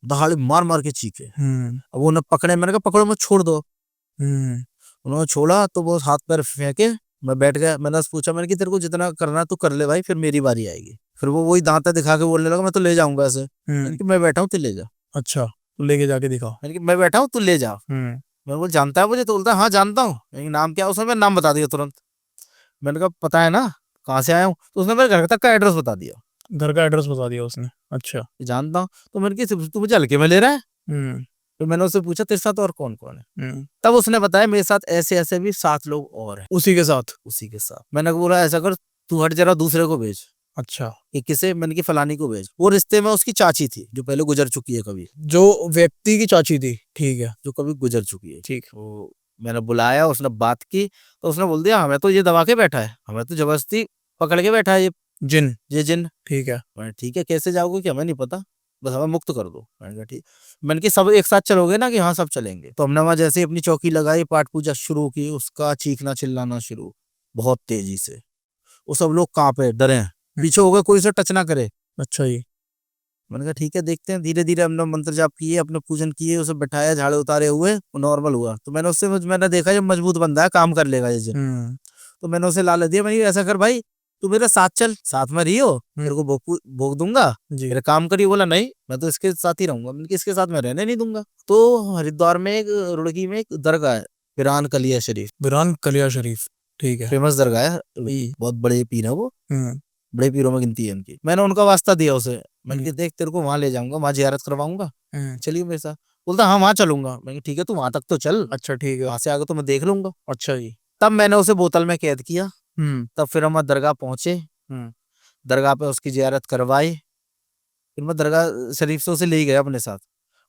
दहाड़े मार मार के चीखे। अब उन्हें पकड़े, मैंने कहा पकड़ो मत, छोड़ दो। उन्होंने छोड़ा तो वो हाथ पैर फेंके, मैं बैठ गया। मैंने उससे पूछा, मैंने कि तेरे को जितना करना है तू कर ले भाई, फिर मेरी बारी आएगी। फिर वो वही दांत दिखा के बोलने लगा, मैं तो ले जाऊंगा ऐसे। मैंने कि मैं बैठा हूँ, तू ले जा। अच्छा, तो लेके जाके दिखाओ। मैंने कि मैं बैठा हूँ, तू ले जा। मैं बोल जानता है मुझे? तो बोलता है हाँ जानता हूँ। मैंने कहा, नाम क्या है? उसने मेरा नाम बता दिया तुरंत। मैंने कहा पता है ना कहाँ से आया हूँ? तो उसने मेरे घर तक का एड्रेस बता दिया। घर का एड्रेस बता दिया उसने। अच्छा। कि जानता हूँ। तो मैंने कि तू मुझे हल्के में ले रहा है? तो मैंने उससे पूछा तेरे साथ और कौन कौन है? तब उसने बताया मेरे साथ ऐसे ऐसे भी 7 लोग और हैं। उसी के साथ? उसी के साथ। मैंने बोला ऐसा कर, तू हट जरा, दूसरे को भेज। अच्छा। कि किसे? मैंने कि फलानी को भेज। वो रिश्ते में उसकी चाची थी जो पहले गुजर चुकी है, कभी जो व्यक्ति की चाची थी, ठीक है, जो कभी गुजर चुकी है। ठीक। वो मैंने बुलाया, उसने बात की, तो उसने बोल दिया हमें तो ये दबा के बैठा है, हमें तो जबरदस्ती पकड़ के बैठा है ये जिन। ठीक है। मैंने ठीक है, कैसे जाओगे कि हमें नहीं पता, बस हमें मुक्त कर दो। मैंने कहा ठीक। मैंने कि सब एक साथ चलोगे ना? कि हाँ सब चलेंगे। तो हमने वहां जैसे ही अपनी चौकी लगाई, पाठ पूजा शुरू की, उसका चीखना चिल्लाना शुरू बहुत तेजी से। वो सब लोग कांपे, डरे, पीछे हो गए, कोई से टच ना करे। अच्छा जी। मैंने कहा ठीक है देखते हैं। धीरे धीरे हमने मंत्र जाप किए, अपने पूजन किए, उसे बैठाया, झाड़े उतारे हुए, वो नॉर्मल हुआ। तो मैंने उससे मैंने देखा ये मजबूत बंदा है, काम कर लेगा ये जिन। तो मैंने उसे लालच दिया, मैंने ऐसा कर भाई, तू मेरे साथ चल, साथ में रही हो, तेरे को भोग दूंगा, मेरे काम करिए। बोला नहीं, मैं तो इसके साथ ही रहूंगा। मैंने इसके साथ मैं रहने नहीं दूंगा। तो हरिद्वार में एक रुड़की में एक दरगाह है, बिरान कलिया शरीफ। बिरान कलिया शरीफ, ठीक है। फेमस दरगाह है, बहुत बड़े पीर है वो, बड़े पीरों में गिनती है उनकी। मैंने उनका वास्ता दिया उसे। मैंने देख तेरे को वहां ले जाऊंगा, वहां जियारत करवाऊंगा, चलिए मेरे साथ। बोलता हाँ वहां चलूंगा। मैं ठीक है, तू वहां तक तो चल। अच्छा ठीक है, वहां से आगे तो मैं देख लूंगा। अच्छा जी। तब मैंने उसे बोतल में कैद किया। तब फिर हम दरगाह पहुंचे, दरगाह पे उसकी जियारत करवाई। फिर मैं दरगाह शरीफ से उसे ले ही गया अपने साथ,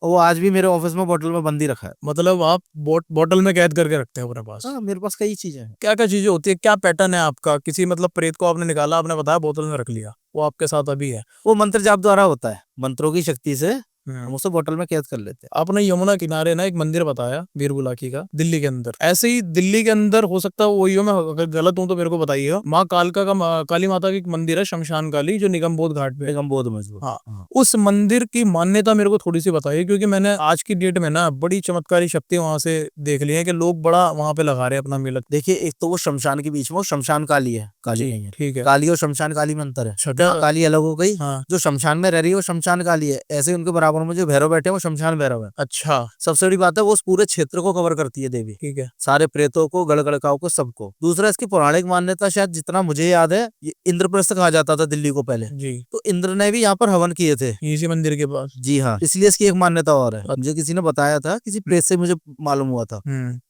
और वो आज भी मेरे ऑफिस में बोतल में बंदी रखा है। मतलब आप बोतल में कैद करके रखते हैं अपने पास? हाँ, मेरे पास कई चीजें हैं। क्या क्या चीजें होती है, क्या पैटर्न है आपका? किसी मतलब प्रेत को आपने निकाला, आपने बताया बोतल में रख लिया, वो आपके साथ अभी है? वो मंत्र जाप द्वारा होता है, मंत्रों की शक्ति से हम उसे बोतल में कैद कर लेते हैं। आपने यमुना किनारे ना एक मंदिर बताया वीरबुलाकी का, दिल्ली के अंदर। ऐसे ही दिल्ली के अंदर हो सकता है वही हो, मैं अगर गलत हूं तो मेरे को बताइएगा। माँ कालका का काली माता की एक मंदिर है, शमशान काली, जो निगम बोध घाट पे। निगम बोध मजबूत। हाँ, उस मंदिर की मान्यता मेरे को थोड़ी सी बताइए, क्योंकि मैंने आज की डेट में ना बड़ी चमत्कारी शक्ति वहां से देख ली है कि लोग बड़ा वहां पे लगा रहे हैं अपना मिलत। देखिए, एक तो वो शमशान के बीच में, वो शमशान काली है, काली नहीं है। ठीक है। काली और शमशान काली में अंतर है। काली अलग हो गई। हाँ। जो शमशान में रह रही है वो शमशान काली है। ऐसे उनके बराबर में जो भैरव बैठे हैं वो शमशान भैरव है। अच्छा। सबसे बड़ी बात है वो उस पूरे क्षेत्र को कवर करती है देवी। ठीक है। सारे प्रेतों को, गड़गड़काओं को, सबको। दूसरा, इसकी पौराणिक मान्यता शायद जितना मुझे याद है, ये इंद्रप्रस्थ कहा जाता था दिल्ली को पहले जी। तो इंद्र ने भी यहाँ पर हवन किए थे, इसी मंदिर के पास। जी हाँ, इसलिए इसकी एक मान्यता और है। मुझे किसी ने बताया था, किसी प्रेत से मुझे मालूम हुआ था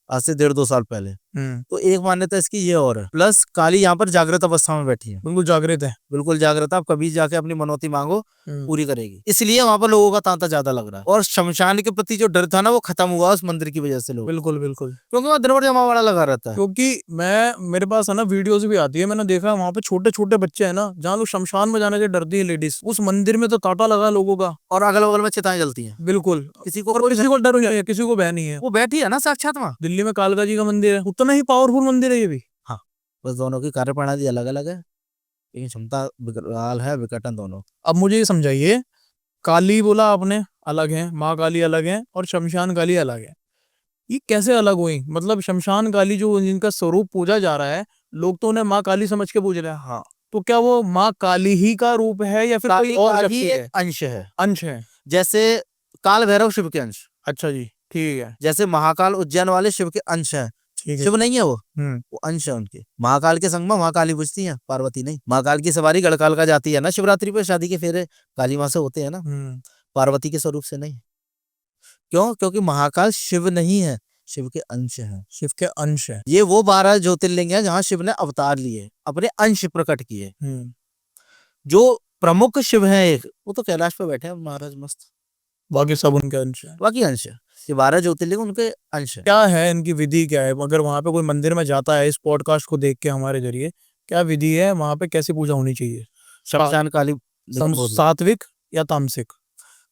आज से 1.5-2 साल पहले। तो एक मान्यता इसकी ये और है। प्लस काली यहाँ पर जागृत अवस्था में बैठी है। बिल्कुल जागृत है। बिल्कुल जागृत है। आप कभी जाके अपनी मनौती मांगो, पूरी करेगी। इसलिए वहां पर लोगों का तांता ज्यादा लग रहा है। और शमशान के प्रति जो डर था ना, वो खत्म हुआ उस मंदिर की वजह से। लोग बिल्कुल बिल्कुल, क्योंकि वहाँ दिन भर जमावड़ा लगा रहता है। क्योंकि मेरे पास है ना वीडियोस भी आती है, मैंने देखा वहाँ पे छोटे छोटे बच्चे है ना, जहाँ लोग शमशान में जाने से डरती है लेडीज, उस मंदिर में तो तांता लगा लोगों का, और अगल बगल में चिताएं जलती हैं। बिल्कुल। किसी को डर नहीं है, किसी को भय नहीं है। वो बैठी है ना साक्षात वहाँ। दिल्ली में कालका जी का मंदिर है, उतना ही पावरफुल मंदिर है ये भी। हाँ, बस दोनों की कार्य प्रणाली अलग अलग है, लेकिन क्षमता विकराल है, विकटन दोनों। अब मुझे ये समझाइए, काली बोला आपने अलग है, माँ काली अलग है, और शमशान काली अलग है, ये कैसे अलग हुई? मतलब शमशान काली जो जिनका स्वरूप पूजा जा रहा है, लोग तो उन्हें माँ काली समझ के पूज रहे हैं। हाँ, तो क्या वो माँ काली ही का रूप है या फिर कोई और शक्ति है? अंश है। अंश है। जैसे काल भैरव शिव के अंश। अच्छा जी, ठीक है। जैसे महाकाल उज्जैन वाले शिव के अंश हैं। शिव नहीं है वो अंश है उनके। महाकाल के संग में महाकाली पूजती हैं, पार्वती नहीं। महाकाल की सवारी गढ़काल का जाती है ना शिवरात्रि पे, शादी के फेरे काली माँ से होते हैं ना, पार्वती के स्वरूप से नहीं। क्यों? क्योंकि महाकाल शिव नहीं है, शिव के अंश है। शिव के अंश है। ये वो 12 ज्योतिर्लिंग है जहाँ शिव ने अवतार लिए, अपने अंश प्रकट किए। जो प्रमुख शिव है एक, वो तो कैलाश पे बैठे हैं महाराज मस्त, बाकी सब उनके अंश है। बाकी अंश है। ये 12 ज्योतिर्लिंग उनके अंश है। क्या है इनकी विधि, क्या है? अगर वहां पे कोई मंदिर में जाता है इस पॉडकास्ट को देख के हमारे जरिए, क्या विधि है वहां पे, कैसी पूजा होनी चाहिए? शमशान काली सात्विक या तामसिक?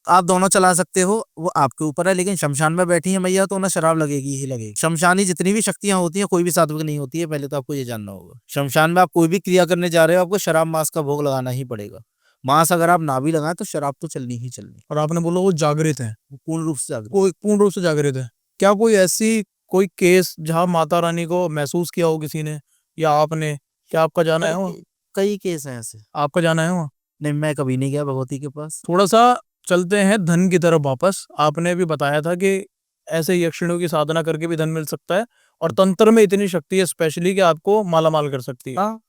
आप दोनों चला सकते हो, वो आपके ऊपर है। लेकिन शमशान में बैठी है मैया तो उन्हें शराब लगेगी ही लगेगी। शमशानी जितनी भी शक्तियां होती हैं कोई भी सात्विक नहीं होती है, पहले तो आपको ये जानना होगा। शमशान में आप कोई भी क्रिया करने जा रहे हो आपको शराब मांस का भोग लगाना ही पड़ेगा। मांस अगर आप ना भी लगाएं तो शराब तो चलनी ही चलनी। और आपने बोला वो जागृत है, पूर्ण रूप से जागरूक। कोई पूर्ण रूप से जागृत है। क्या कोई ऐसी कोई केस जहाँ माता रानी को महसूस किया हो किसी ने या आपने, क्या आपका जाना है वहाँ? कई केस हैं ऐसे। आपका जाना है वहाँ? नहीं, मैं कभी नहीं गया भगवती के पास। थोड़ा सा चलते हैं धन की तरफ वापस। आपने भी बताया था कि ऐसे यक्षिणियों की साधना करके भी धन मिल सकता है और तंत्र में इतनी शक्ति है स्पेशली कि आपको माला माल कर सकती है। हाँ,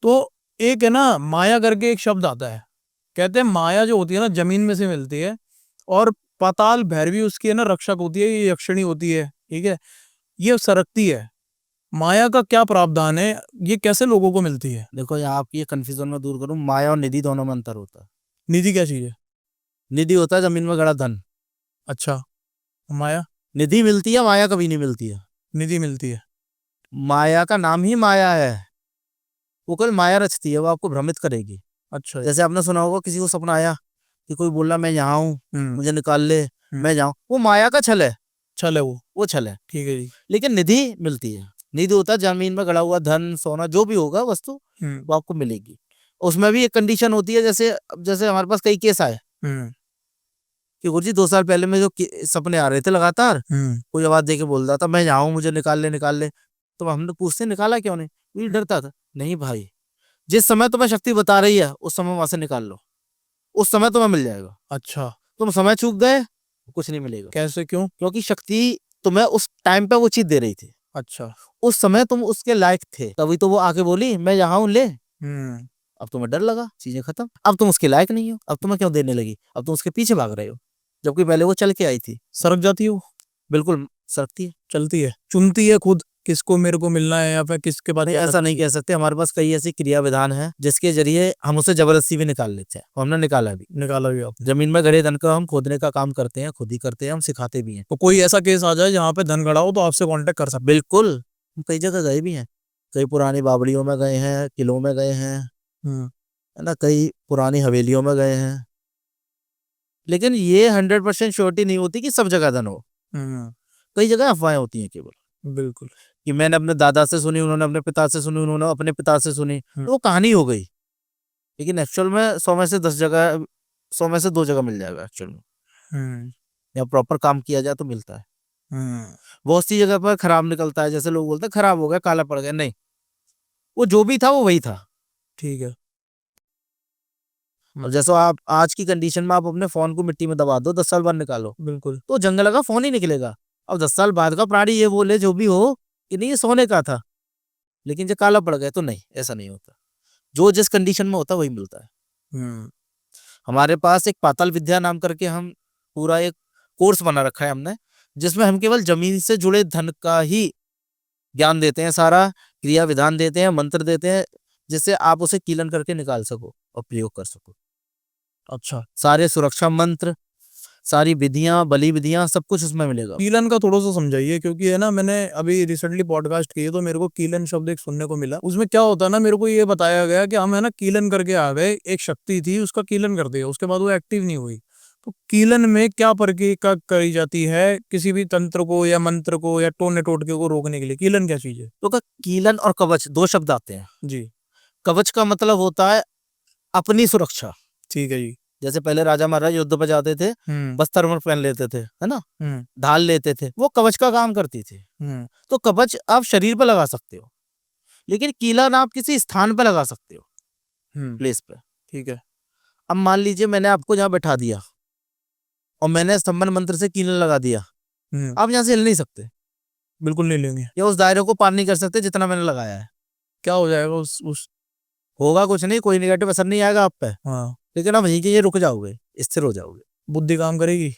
तो एक है ना माया करके एक शब्द आता है, कहते हैं माया जो होती है ना जमीन में से मिलती है और पाताल भैरवी उसकी है ना रक्षक होती है, ये यक्षिणी होती है, ठीक है, ये सरकती है। माया का क्या प्रावधान है, ये कैसे लोगों को मिलती है? देखो यहाँ आप ये कंफ्यूजन में दूर करूं, माया और निधि दोनों में अंतर होता है। निधि क्या चीज है? निधि होता है जमीन में गड़ा धन। अच्छा, माया? निधि मिलती है, माया कभी नहीं मिलती है। निधि मिलती है। माया का नाम ही माया है, वो कल माया रचती है, वो आपको भ्रमित करेगी। अच्छा। जैसे आपने सुना होगा किसी को सपना आया कि कोई बोल रहा मैं यहाँ हूँ, हम्म, मुझे निकाल ले, मैं जाऊं, वो माया का छल है। छल है वो। वो छल है। ठीक है जी। लेकिन निधि मिलती है। निधि होता है जमीन में गड़ा हुआ धन, सोना, जो भी होगा वस्तु, हम्म वो आपको मिलेगी। उसमें भी एक कंडीशन होती है, जैसे जैसे हमारे पास कई केस आए हम्म कि गुरुजी 2 साल पहले में जो सपने आ रहे थे लगातार, हम्म कोई आवाज दे के बोल रहा था मैं यहाँ हूँ, मुझे निकाल ले निकाल ले। तो हमने पूछते निकाला क्यों नहीं, ये डरता था। नहीं भाई, जिस समय तुम्हें शक्ति बता रही है उस समय वहां से निकाल लो, उस समय तुम्हें मिल जाएगा। अच्छा, तुम समय चूक गए, कुछ नहीं मिलेगा। कैसे, क्यों? क्योंकि शक्ति तुम्हें उस टाइम पे वो चीज दे रही थी, अच्छा। उस समय तुम उसके लायक थे, तभी तो वो आके बोली मैं यहाँ हूँ ले। अब तुम्हें डर लगा, चीजें खत्म। अब तुम उसके लायक नहीं हो, अब तुम्हें क्यों देने लगी, अब तुम उसके पीछे भाग रहे हो, जबकि पहले वो चल के आई थी। सरक जाती है वो? बिल्कुल सरकती है। चलती है, चुनती है खुद किसको मेरे को मिलना है या फिर किसके पास नहीं, जाना ऐसा नहीं कह सकते। हमारे पास कई ऐसी क्रिया विधान है जिसके जरिए हम उसे जबरदस्ती भी निकाल लेते हैं, और हमने निकाला भी। निकाला भी आपने? जमीन में गड़े धन का हम खोदने का काम करते हैं, खुद ही करते हैं, हम सिखाते भी हैं। तो कोई ऐसा केस आ जाए जहाँ पे धन गड़ा हो तो आपसे कांटेक्ट कर सकते बिल्कुल, हम कई जगह गए भी हैं, कई पुरानी बावड़ियों में गए हैं, किलों में गए हैं, हैं? है ना, कई पुरानी हवेलियों में गए हैं। लेकिन ये 100% श्योरिटी नहीं होती कि सब जगह धन हो। कई जगह अफवाहें होती हैं केवल, बिल्कुल। कि मैंने अपने दादा से सुनी, उन्होंने अपने पिता से सुनी, उन्होंने अपने पिता से सुनी, तो वो कहानी हो गई। लेकिन एक्चुअल में 100 में से 10 जगह, 100 में से 2 जगह मिल जाएगा एक्चुअल में। या प्रॉपर काम किया जाए तो मिलता है। बहुत सी जगह पर खराब निकलता है, जैसे लोग बोलते हैं खराब हो गया, काला पड़ गया, नहीं, वो जो भी था वो वही था। ठीक है। और जैसे आप आज की कंडीशन में आप अपने फोन को मिट्टी में दबा दो, 10 साल बाद निकालो, बिल्कुल। तो जंगल का फोन ही निकलेगा। अब 10 साल बाद का प्राणी ये बोले जो भी हो कि नहीं ये सोने का था, लेकिन जब काला पड़ गया तो नहीं, ऐसा नहीं होता। जो जिस कंडीशन में होता वही मिलता है। हमारे पास एक पाताल विद्या नाम करके हम पूरा एक कोर्स बना रखा है हमने, जिसमें हम केवल जमीन से जुड़े धन का ही ज्ञान देते हैं, सारा क्रिया विधान देते हैं, मंत्र देते हैं, जिससे आप उसे कीलन करके निकाल सको और प्रयोग कर सको। अच्छा, सारे सुरक्षा मंत्र, सारी विधियां, बलि विधियां, सब कुछ उसमें मिलेगा। कीलन का थोड़ा सा समझाइए, क्योंकि है ना मैंने अभी रिसेंटली पॉडकास्ट की तो मेरे को कीलन शब्द एक सुनने को मिला। उसमें क्या होता है ना, मेरे को ये बताया गया कि हम है ना कीलन करके आ गए, एक शक्ति थी उसका कीलन कर दिया, उसके बाद वो एक्टिव नहीं हुई। तो कीलन में क्या प्रक्रिया करी जाती है किसी भी तंत्र को या मंत्र को या टोने टोटके को रोकने के लिए? कीलन क्या चीज है? तो कीलन और कवच 2 शब्द आते हैं। जी। कवच का मतलब होता है अपनी सुरक्षा। ठीक है जी। जैसे पहले राजा महाराज युद्ध पे जाते थे, बस्तर में पहन लेते थे, है ना, ढाल लेते थे, वो कवच का काम करती थी। तो कवच आप शरीर पे लगा सकते हो, लेकिन कीलन आप किसी स्थान पे लगा सकते हो, प्लेस पे। ठीक है। अब मान लीजिए मैंने आपको जहाँ बैठा दिया और मैंने स्तंभन मंत्र से कीलन लगा दिया, आप यहाँ से हिल नहीं सकते, बिल्कुल नहीं लेंगे। या उस दायरे को पार नहीं कर सकते जितना मैंने लगाया है। क्या हो जाएगा उस होगा कुछ नहीं, कोई निगेटिव असर नहीं आएगा आप पे, हाँ, लेकिन आप वहीं के ये रुक जाओगे, स्थिर हो जाओगे। बुद्धि काम करेगी?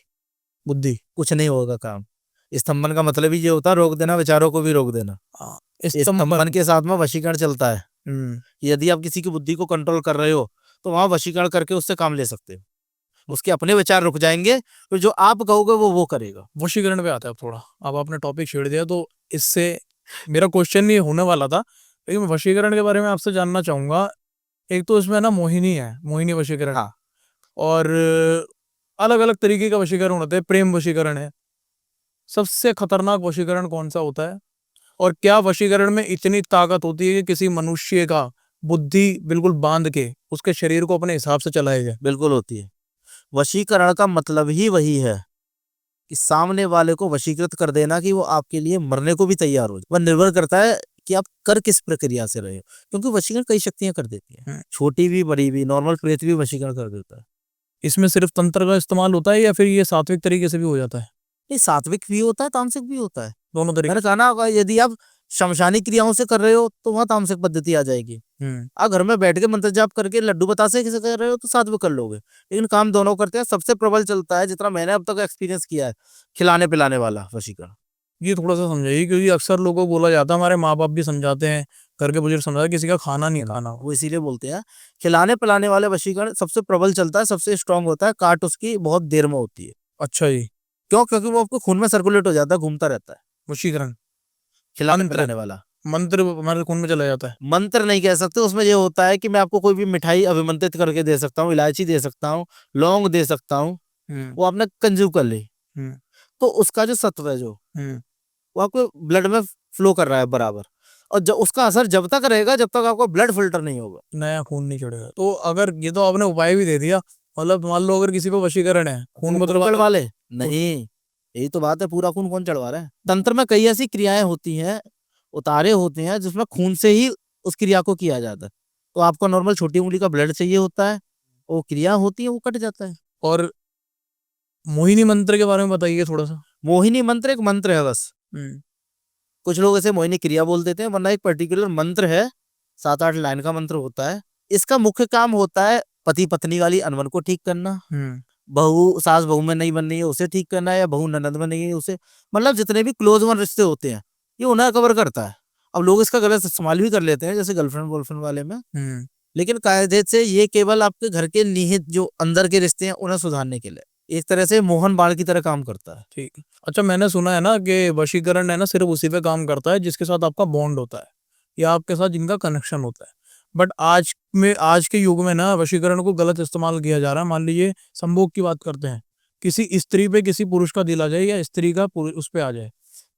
बुद्धि कुछ नहीं होगा काम। स्तंभन का मतलब ही ये होता है रोक देना, विचारों को भी रोक देना। स्तंभन के साथ में वशीकरण चलता है। यदि आप किसी की बुद्धि को कंट्रोल कर रहे हो तो वहां वशीकरण करके उससे काम ले सकते हो, उसके अपने विचार रुक जाएंगे, तो जो आप कहोगे वो करेगा। वशीकरण पे आता है थोड़ा, अब आपने टॉपिक छेड़ दिया, तो इससे मेरा क्वेश्चन ये होने वाला था, लेकिन वशीकरण के बारे में आपसे जानना चाहूंगा। एक तो इसमें ना मोहिनी है, मोहिनी वशीकरण। हाँ। और अलग अलग तरीके का वशीकरण होता है। प्रेम वशीकरण है। सबसे खतरनाक वशीकरण कौन सा होता है? और क्या वशीकरण में इतनी ताकत होती है कि किसी मनुष्य का बुद्धि बिल्कुल बांध के उसके शरीर को अपने हिसाब से चलाया जाए? बिल्कुल होती है। वशीकरण का मतलब ही वही है कि सामने वाले को वशीकृत कर देना कि वो आपके लिए मरने को भी तैयार हो जाए। वह निर्भर करता है कि आप कर किस प्रक्रिया से रहे हो, क्योंकि वशीकरण कई शक्तियां कर देती है, छोटी भी बड़ी भी। नॉर्मल प्रेत भी वशीकरण कर देता है। इसमें सिर्फ तंत्र का इस्तेमाल होता है या फिर ये सात्विक तरीके से भी हो जाता है? नहीं, सात्विक भी होता है, तामसिक भी होता है। दोनों तरीके। मैंने कहा ना, अगर यदि आप शमशानी क्रियाओं से कर रहे हो तो वहां तामसिक पद्धति आ जाएगी। आप घर में बैठ के मंत्र जाप करके लड्डू बतासे किसे कर रहे हो तो सात्विक कर लोगे। लेकिन काम दोनों करते हैं। सबसे प्रबल चलता है, जितना मैंने अब तक एक्सपीरियंस किया है, खिलाने पिलाने वाला वशीकरण। ये थोड़ा सा समझाइए, क्योंकि अक्सर लोगों को बोला जाता है, हमारे माँ बाप भी समझाते हैं, घर के बुजुर्ग समझाते हैं, किसी का खाना नहीं खाना। वो इसीलिए बोलते हैं खिलाने पिलाने वाले वशीकरण सबसे प्रबल चलता है, सबसे स्ट्रांग होता है। काट उसकी बहुत देर में होती है। अच्छा जी। क्यों? क्योंकि वो आपको खून में सर्कुलेट हो जाता है, घूमता रहता है। वशीकरण खिलाने मंत्र। पिलाने वाला मंत्र हमारे खून में चला जाता है। मंत्र नहीं कह सकते। उसमें ये होता है कि मैं आपको कोई भी मिठाई अभिमंत्रित करके दे सकता हूँ, इलायची दे सकता हूँ, लौंग दे सकता हूँ, वो आपने कंज्यूम कर ली, तो उसका जो सत्व है जो वो आपको ब्लड में फ्लो कर रहा है बराबर, और जब उसका असर जब तक रहेगा जब तक आपको ब्लड फिल्टर नहीं होगा, नया खून नहीं चढ़ेगा। तो अगर ये तो आपने उपाय भी दे दिया, मतलब मान लो अगर किसी को वशीकरण है, खून मतलब चढ़वा ले। नहीं, यही तो बात है, पूरा खून कौन चढ़वा रहा है? तंत्र में कई ऐसी क्रियाएं होती हैं, उतारे होते हैं, जिसमें खून से ही उस क्रिया को किया जाता है। तो आपको नॉर्मल छोटी उंगली का ब्लड चाहिए होता है, वो क्रिया होती है, वो कट जाता है। और मोहिनी मंत्र के बारे में बताइए थोड़ा सा। मोहिनी मंत्र एक मंत्र है बस। कुछ लोग इसे मोहिनी क्रिया बोल देते हैं, वरना एक पर्टिकुलर मंत्र है, 7-8 लाइन का मंत्र होता है। इसका मुख्य काम होता है पति पत्नी वाली अनबन को ठीक करना, बहू सास बहू में नहीं बननी है उसे ठीक करना है, या बहू ननद में नहीं है उसे, मतलब जितने भी क्लोज वन रिश्ते होते हैं ये उन्हें कवर करता है। अब लोग इसका गलत इस्तेमाल भी कर लेते हैं, जैसे गर्लफ्रेंड बॉयफ्रेंड वाले में, लेकिन कायदे से ये केवल आपके घर के निहित जो अंदर के रिश्ते हैं उन्हें सुधारने के लिए एक तरह से मोहन बाल की तरह काम करता है। ठीक है। अच्छा, मैंने सुना है ना कि वशीकरण है ना सिर्फ उसी पे काम करता है जिसके साथ आपका बॉन्ड होता है या आपके साथ जिनका कनेक्शन होता है। बट आज के युग में ना वशीकरण को गलत इस्तेमाल किया जा रहा है। मान लीजिए संभोग की बात करते हैं, किसी स्त्री पे किसी पुरुष का दिल आ जाए या स्त्री का उस पे आ जाए,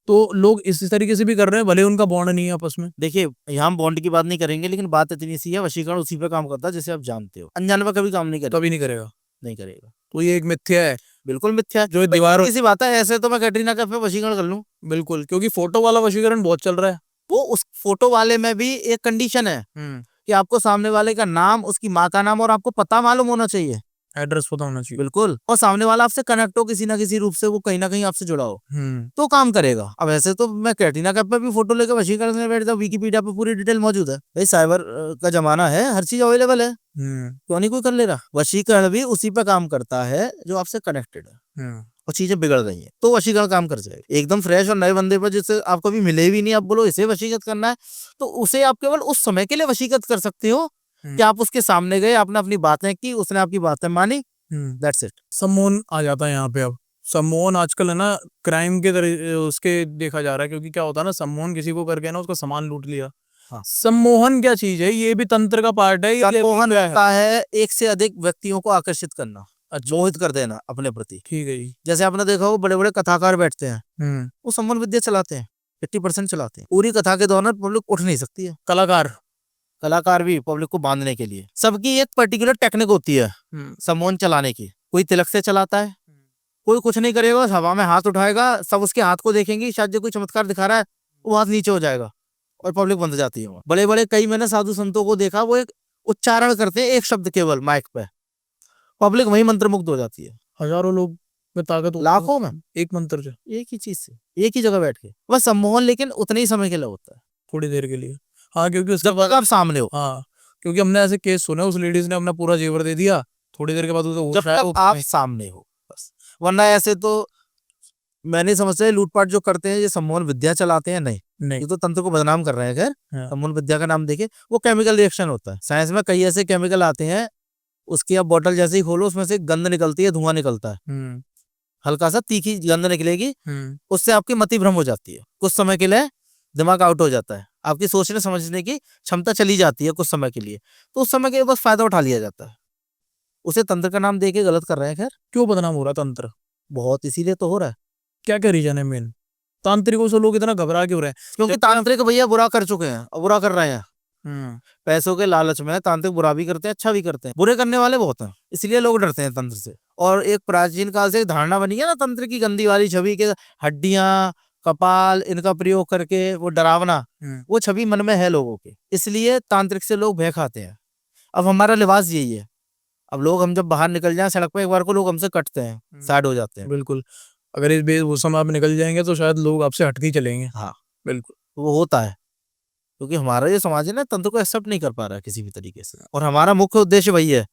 तो लोग इस तरीके से भी कर रहे हैं, भले उनका बॉन्ड नहीं है आपस में। देखिए, यहाँ हम बॉन्ड की बात नहीं करेंगे, लेकिन बात इतनी सी है, वशीकरण उसी पे काम करता है जैसे आप जानते हो। अनजाने पे कभी काम नहीं करेगा, कभी नहीं करेगा। नहीं करेगा। तो ये एक मिथ्या है। बिल्कुल मिथ्या है। जो दीवार किसी बात है, ऐसे तो मैं कैटरीना कैफ पे वशीकरण कर लूं। बिल्कुल, क्योंकि फोटो वाला वशीकरण बहुत चल रहा है। वो उस फोटो वाले में भी एक कंडीशन है कि आपको सामने वाले का नाम, उसकी माँ का नाम और आपको पता मालूम होना चाहिए, एड्रेस पता होना चाहिए। बिल्कुल, और सामने वाला आपसे कनेक्ट हो किसी ना किसी रूप से, वो कहीं ना कहीं आपसे जुड़ा हो, तो काम करेगा। अब ऐसे तो मैं कैटरीना कैफ पे भी फोटो लेकर वशीकरण में बैठता हूँ, विकिपीडिया पे पूरी डिटेल मौजूद है। भाई साइबर का जमाना है, हर चीज अवेलेबल है, क्यों नहीं कोई कर ले रहा। वशीकरण भी उसी पे काम करता है जो आपसे कनेक्टेड है, और चीजें बिगड़ रही हैं तो वशीकरण काम कर जाएगा। एकदम फ्रेश और नए बंदे पर जिससे आप कभी मिले भी नहीं, आप बोलो इसे वशीकृत करना है, तो उसे आप केवल उस समय के लिए वशीकृत कर सकते हो कि आप उसके सामने गए, आपने अपनी बातें की, उसने आपकी बातें मानी, दैट्स इट। सम्मोहन आ जाता है यहाँ पे। अब सम्मोहन आजकल है ना क्राइम के उसके देखा जा रहा है, क्योंकि क्या होता है ना, सम्मोहन किसी को करके ना उसका सामान लूट लिया। हाँ। सम्मोहन क्या चीज है? ये भी तंत्र का पार्ट है? सम्मोहन होता है एक से अधिक व्यक्तियों को आकर्षित करना, मोहित कर देना अपने प्रति। ठीक है जी। जैसे आपने देखा हो बड़े बड़े कथाकार बैठते हैं, वो सम्मोहन विद्या चलाते हैं, 80% चलाते हैं। पूरी कथा के दौरान पब्लिक उठ नहीं सकती है। कलाकार भी पब्लिक को बांधने के लिए, सबकी एक पर्टिकुलर टेक्निक होती है सम्मोहन चलाने की। कोई तिलक से चलाता है, कोई कुछ नहीं करेगा, हवा में हाथ उठाएगा, सब उसके हाथ को देखेंगे, शायद जो कोई चमत्कार दिखा रहा है वो हाथ नीचे हो जाएगा और पब्लिक बंध जाती है। बड़े बड़े कई मैंने साधु संतों को देखा, वो एक उच्चारण करते हैं, एक शब्द केवल माइक पे, पब्लिक वही मंत्रमुग्ध हो जाती है। हजारों लोग में ताकत, लाखों में एक मंत्र से, एक ही चीज से, एक ही जगह बैठ के बस सम्मोहन, लेकिन उतने ही समय के लिए होता है, थोड़ी देर के लिए। हाँ, क्योंकि जब तक आप सामने हो। हाँ, क्योंकि हमने ऐसे केस सुने, उस लेडीज ने अपना पूरा जेवर दे दिया, थोड़ी देर के बाद जब तक आप सामने हो बस, वरना ऐसे तो मैं नहीं समझता लूटपाट जो करते हैं ये सम्मोहन विद्या चलाते हैं, नहीं, ये तो तंत्र को बदनाम कर रहे हैं। खैर, सम्मोहन विद्या का नाम देके, वो केमिकल रिएक्शन होता है। साइंस में कई ऐसे केमिकल आते हैं, उसकी आप बोतल जैसे ही खोलो उसमें से गंध निकलती है, धुआं निकलता है, हल्का सा तीखी गंध निकलेगी, उससे आपकी मति भ्रम हो जाती है, कुछ समय के लिए दिमाग आउट हो जाता है, आपकी सोचने समझने की क्षमता चली जाती है कुछ समय के लिए, तो उस समय के बस फायदा उठा लिया जाता है। उसे तंत्र का नाम दे के गलत कर रहे हैं। खैर क्यों बदनाम हो रहा तंत्र? बहुत इसीलिए तो हो रहा है क्या क्या रीजन है मेन? तांत्रिकों से लोग इतना घबरा क्यों रहे हैं? क्योंकि जबकि आप- तांत्रिक भैया बुरा कर चुके हैं और बुरा कर रहे हैं। हम्म, पैसों के लालच में तांत्रिक बुरा भी करते हैं, अच्छा भी करते हैं। बुरे करने वाले बहुत हैं, इसलिए लोग डरते हैं तंत्र से। और एक प्राचीन काल से एक धारणा बनी है ना तंत्र की, गंदी वाली छवि के, हड्डियां, कपाल इनका प्रयोग करके वो डरावना, हम्म, वो छवि मन में है लोगों के, इसलिए तांत्रिक से लोग भय खाते हैं। अब हमारा लिबास यही है। अब लोग, हम जब बाहर निकल जाएं सड़क पे एक बार को, लोग हमसे कटते हैं, साइड हो जाते हैं। बिल्कुल। अगर इस वेशभूषा में आप निकल जाएंगे तो शायद लोग आपसे हट के ही चलेंगे। हाँ, बिल्कुल। तो वो होता है क्योंकि हमारा ये समाज है ना, तंत्र को एक्सेप्ट नहीं कर पा रहा है किसी भी तरीके से। और हमारा मुख्य उद्देश्य वही है,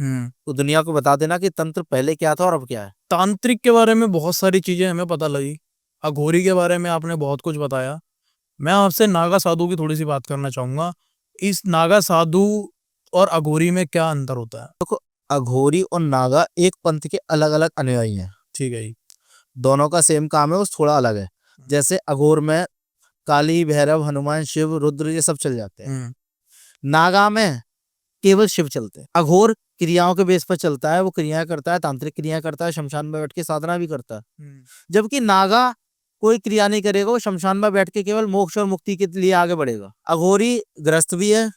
हम्म। तो दुनिया को बता देना कि तंत्र पहले क्या था और अब क्या है। तांत्रिक के बारे में बहुत सारी चीजें हमें पता लगी। अघोरी के बारे में आपने बहुत कुछ बताया। मैं आपसे नागा साधु की थोड़ी सी बात करना चाहूंगा। इस नागा साधु और अघोरी में क्या अंतर होता है? देखो, अघोरी और नागा एक पंथ के अलग अलग अनुयायी हैं। ठीक है जी। दोनों का सेम काम है, बस थोड़ा अलग है। जैसे अघोर में काली, भैरव, हनुमान, शिव, रुद्र ये सब चल जाते हैं। नागा में केवल शिव चलते हैं। अघोर क्रियाओं के बेस पर चलता है, वो क्रियाएं करता है, तांत्रिक क्रियाएं करता है, शमशान में बैठ के साधना भी करता है। जबकि नागा कोई क्रिया नहीं करेगा, वो शमशान में बैठ के केवल मोक्ष और मुक्ति के लिए आगे बढ़ेगा। अघोरी ग्रस्त भी है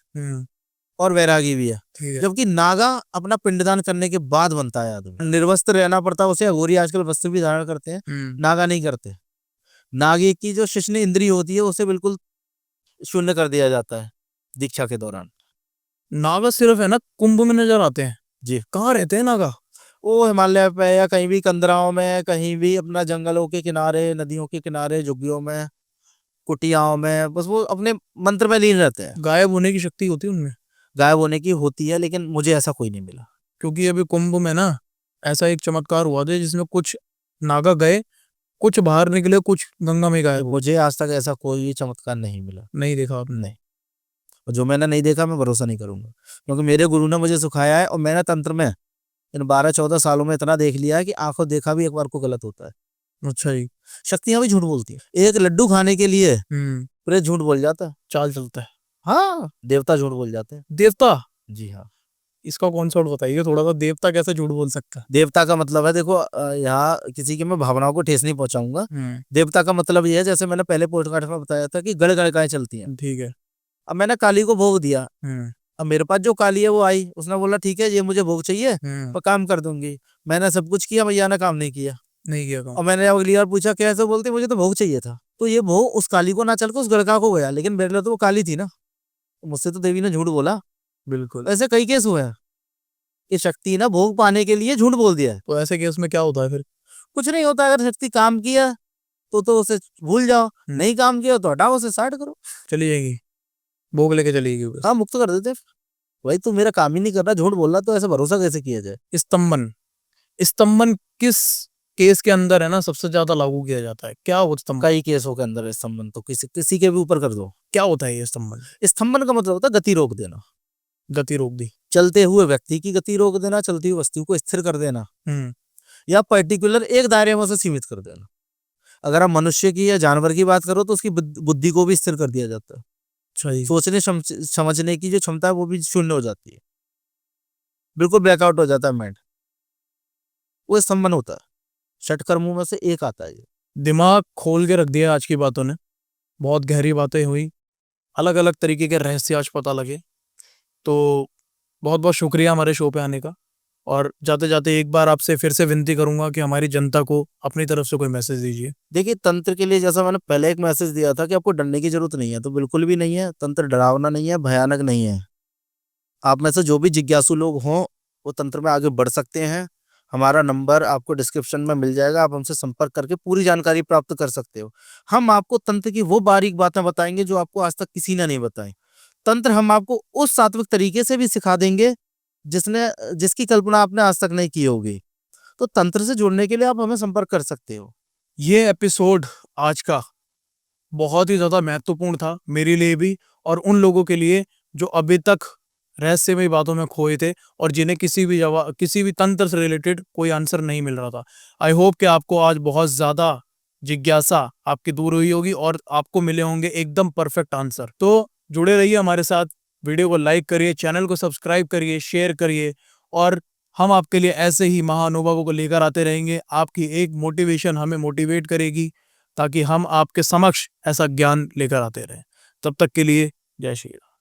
और वैरागी भी है। ठीक है। जबकि नागा अपना पिंडदान करने के बाद बनता है आदमी, निर्वस्त्र रहना पड़ता है उसे। अघोरी आजकल वस्त्र भी धारण करते हैं, नागा नहीं करते। नागे की जो शिश्न इंद्री होती है उसे बिल्कुल शून्य कर दिया जाता है दीक्षा के दौरान। नागा सिर्फ है ना कुंभ में नजर आते हैं? जी। कहाँ रहते हैं नागा? वो हिमालय पे या कहीं भी कंदराओं में, कहीं भी अपना जंगलों के किनारे, नदियों के किनारे, झुग्गियों में, कुटियाओं में, बस वो अपने मंत्र में लीन रहते हैं। गायब होने की शक्ति होती है उनमें? गायब होने की होती है, लेकिन मुझे ऐसा कोई नहीं मिला। क्योंकि अभी कुंभ में ना ऐसा एक चमत्कार हुआ था जिसमें कुछ नागा गए, कुछ बाहर निकले, कुछ गंगा में गायब हो। मुझे आज तक ऐसा कोई चमत्कार नहीं मिला। नहीं देखा आपने? नहीं, और जो मैंने नहीं देखा मैं भरोसा नहीं करूंगा, क्योंकि मेरे गुरु ने मुझे सिखाया है। और मैंने तंत्र में इन 12-14 सालों में इतना देख लिया है कि आंखों देखा भी एक बार को गलत होता है। अच्छा जी। शक्तियां भी झूठ बोलती हैं। एक लड्डू खाने के लिए प्रेत झूठ बोल जाता है। चाल चलता है। हाँ, देवता झूठ बोल जाते हैं। देवता? जी हाँ। इसका कॉन्सेप्ट बताइए थोड़ा सा। देवता कैसे झूठ बोल सकता देवता का मतलब है, देखो यहाँ किसी की मैं भावनाओं को ठेस नहीं पहुंचाऊंगा। है? देवता का मतलब ये है, जैसे मैंने पहले पोस्टकार्ड में बताया था कि गड़ गड़काएं चलती हैं। ठीक है। अब मैंने काली को भोग दिया, अब मेरे पास जो काली है वो आई, उसने बोला ठीक है ये मुझे भोग चाहिए, मैं काम कर दूंगी। मैंने सब कुछ किया, मैया ने काम नहीं किया। नहीं किया काम। और मैंने अगली बार पूछा कैसे, बोलते मुझे तो भोग चाहिए था। तो ये भोग उस काली को ना चल के उस गड़का को गया, लेकिन मेरे लिए तो वो काली थी ना, मुझसे तो देवी ने झूठ बोला। बिल्कुल। ऐसे कई केस हुए हैं। ये शक्ति ना भोग पाने के लिए झूठ बोल दिया है। तो ऐसे केस में क्या होता है फिर? कुछ नहीं होता। अगर शक्ति काम किया तो उसे भूल जाओ, नहीं काम किया तो हटाओ, उसे साइड करो। चली जाएगी, भोग लेके चली जाएगी बस। हाँ, मुक्त कर देते। भाई तू मेरा काम ही नहीं कर रहा, झूठ बोल रहा, तो ऐसे भरोसा कैसे किया जाए। स्तंभन, स्तंभन किस केस के अंदर है ना सबसे ज्यादा लागू किया जाता है? क्या वो स्तंभन? कई केसों के अंदर स्तंभन तो किसी के भी ऊपर कर दो। क्या होता है ये स्तंभन? स्तंभन का मतलब होता है गति रोक देना। गति रोक दी। चलते हुए व्यक्ति की गति रोक देना, चलती हुई वस्तु को स्थिर कर देना, या पर्टिकुलर एक दायरे में उसे सीमित कर देना। अगर आप मनुष्य की या जानवर की बात करो तो उसकी बुद्धि को भी स्थिर कर दिया जाता है। अच्छा जी। सोचने समझने की जो क्षमता है वो भी शून्य हो जाती है, बिल्कुल ब्लैकआउट हो जाता है माइंड। वो स्तंभन होता है। षट कर्मों में से एक आता है। दिमाग खोल के रख दिया आज की बातों ने। बहुत गहरी बातें हुई, अलग अलग तरीके के रहस्य आज पता लगे। तो बहुत बहुत शुक्रिया हमारे शो पे आने का। और जाते जाते एक बार आपसे फिर से विनती करूंगा कि हमारी जनता को अपनी तरफ से कोई मैसेज दीजिए। देखिए, तंत्र के लिए जैसा मैंने पहले एक मैसेज दिया था कि आपको डरने की जरूरत नहीं है, तो बिल्कुल भी नहीं है। तंत्र डरावना नहीं है, भयानक नहीं है। आप में से जो भी जिज्ञासु लोग हों वो तंत्र में आगे बढ़ सकते हैं। हमारा नंबर आपको डिस्क्रिप्शन में मिल जाएगा, आप हमसे संपर्क करके पूरी जानकारी प्राप्त कर सकते हो। हम आपको तंत्र की वो बारीक बातें बताएंगे जो आपको आज तक किसी ने नहीं बताई। तंत्र हम आपको उस सात्विक तरीके से भी सिखा देंगे जिसकी कल्पना आपने आज तक नहीं की होगी। तो तंत्र से जुड़ने के लिए आप हमें संपर्क कर सकते हो। ये एपिसोड आज का बहुत ही ज्यादा महत्वपूर्ण था मेरे लिए भी, और उन लोगों के लिए जो अभी तक रहस्यमय बातों में खोए थे और जिन्हें किसी भी तंत्र से रिलेटेड कोई आंसर नहीं मिल रहा था। आई होप कि आपको आज बहुत ज्यादा जिज्ञासा आपकी दूर हुई होगी और आपको मिले होंगे एकदम परफेक्ट आंसर। तो जुड़े रहिए हमारे साथ, वीडियो को लाइक करिए, चैनल को सब्सक्राइब करिए, शेयर करिए और हम आपके लिए ऐसे ही महानुभावों को लेकर आते रहेंगे। आपकी एक मोटिवेशन हमें मोटिवेट करेगी ताकि हम आपके समक्ष ऐसा ज्ञान लेकर आते रहें। तब तक के लिए जय श्री राम।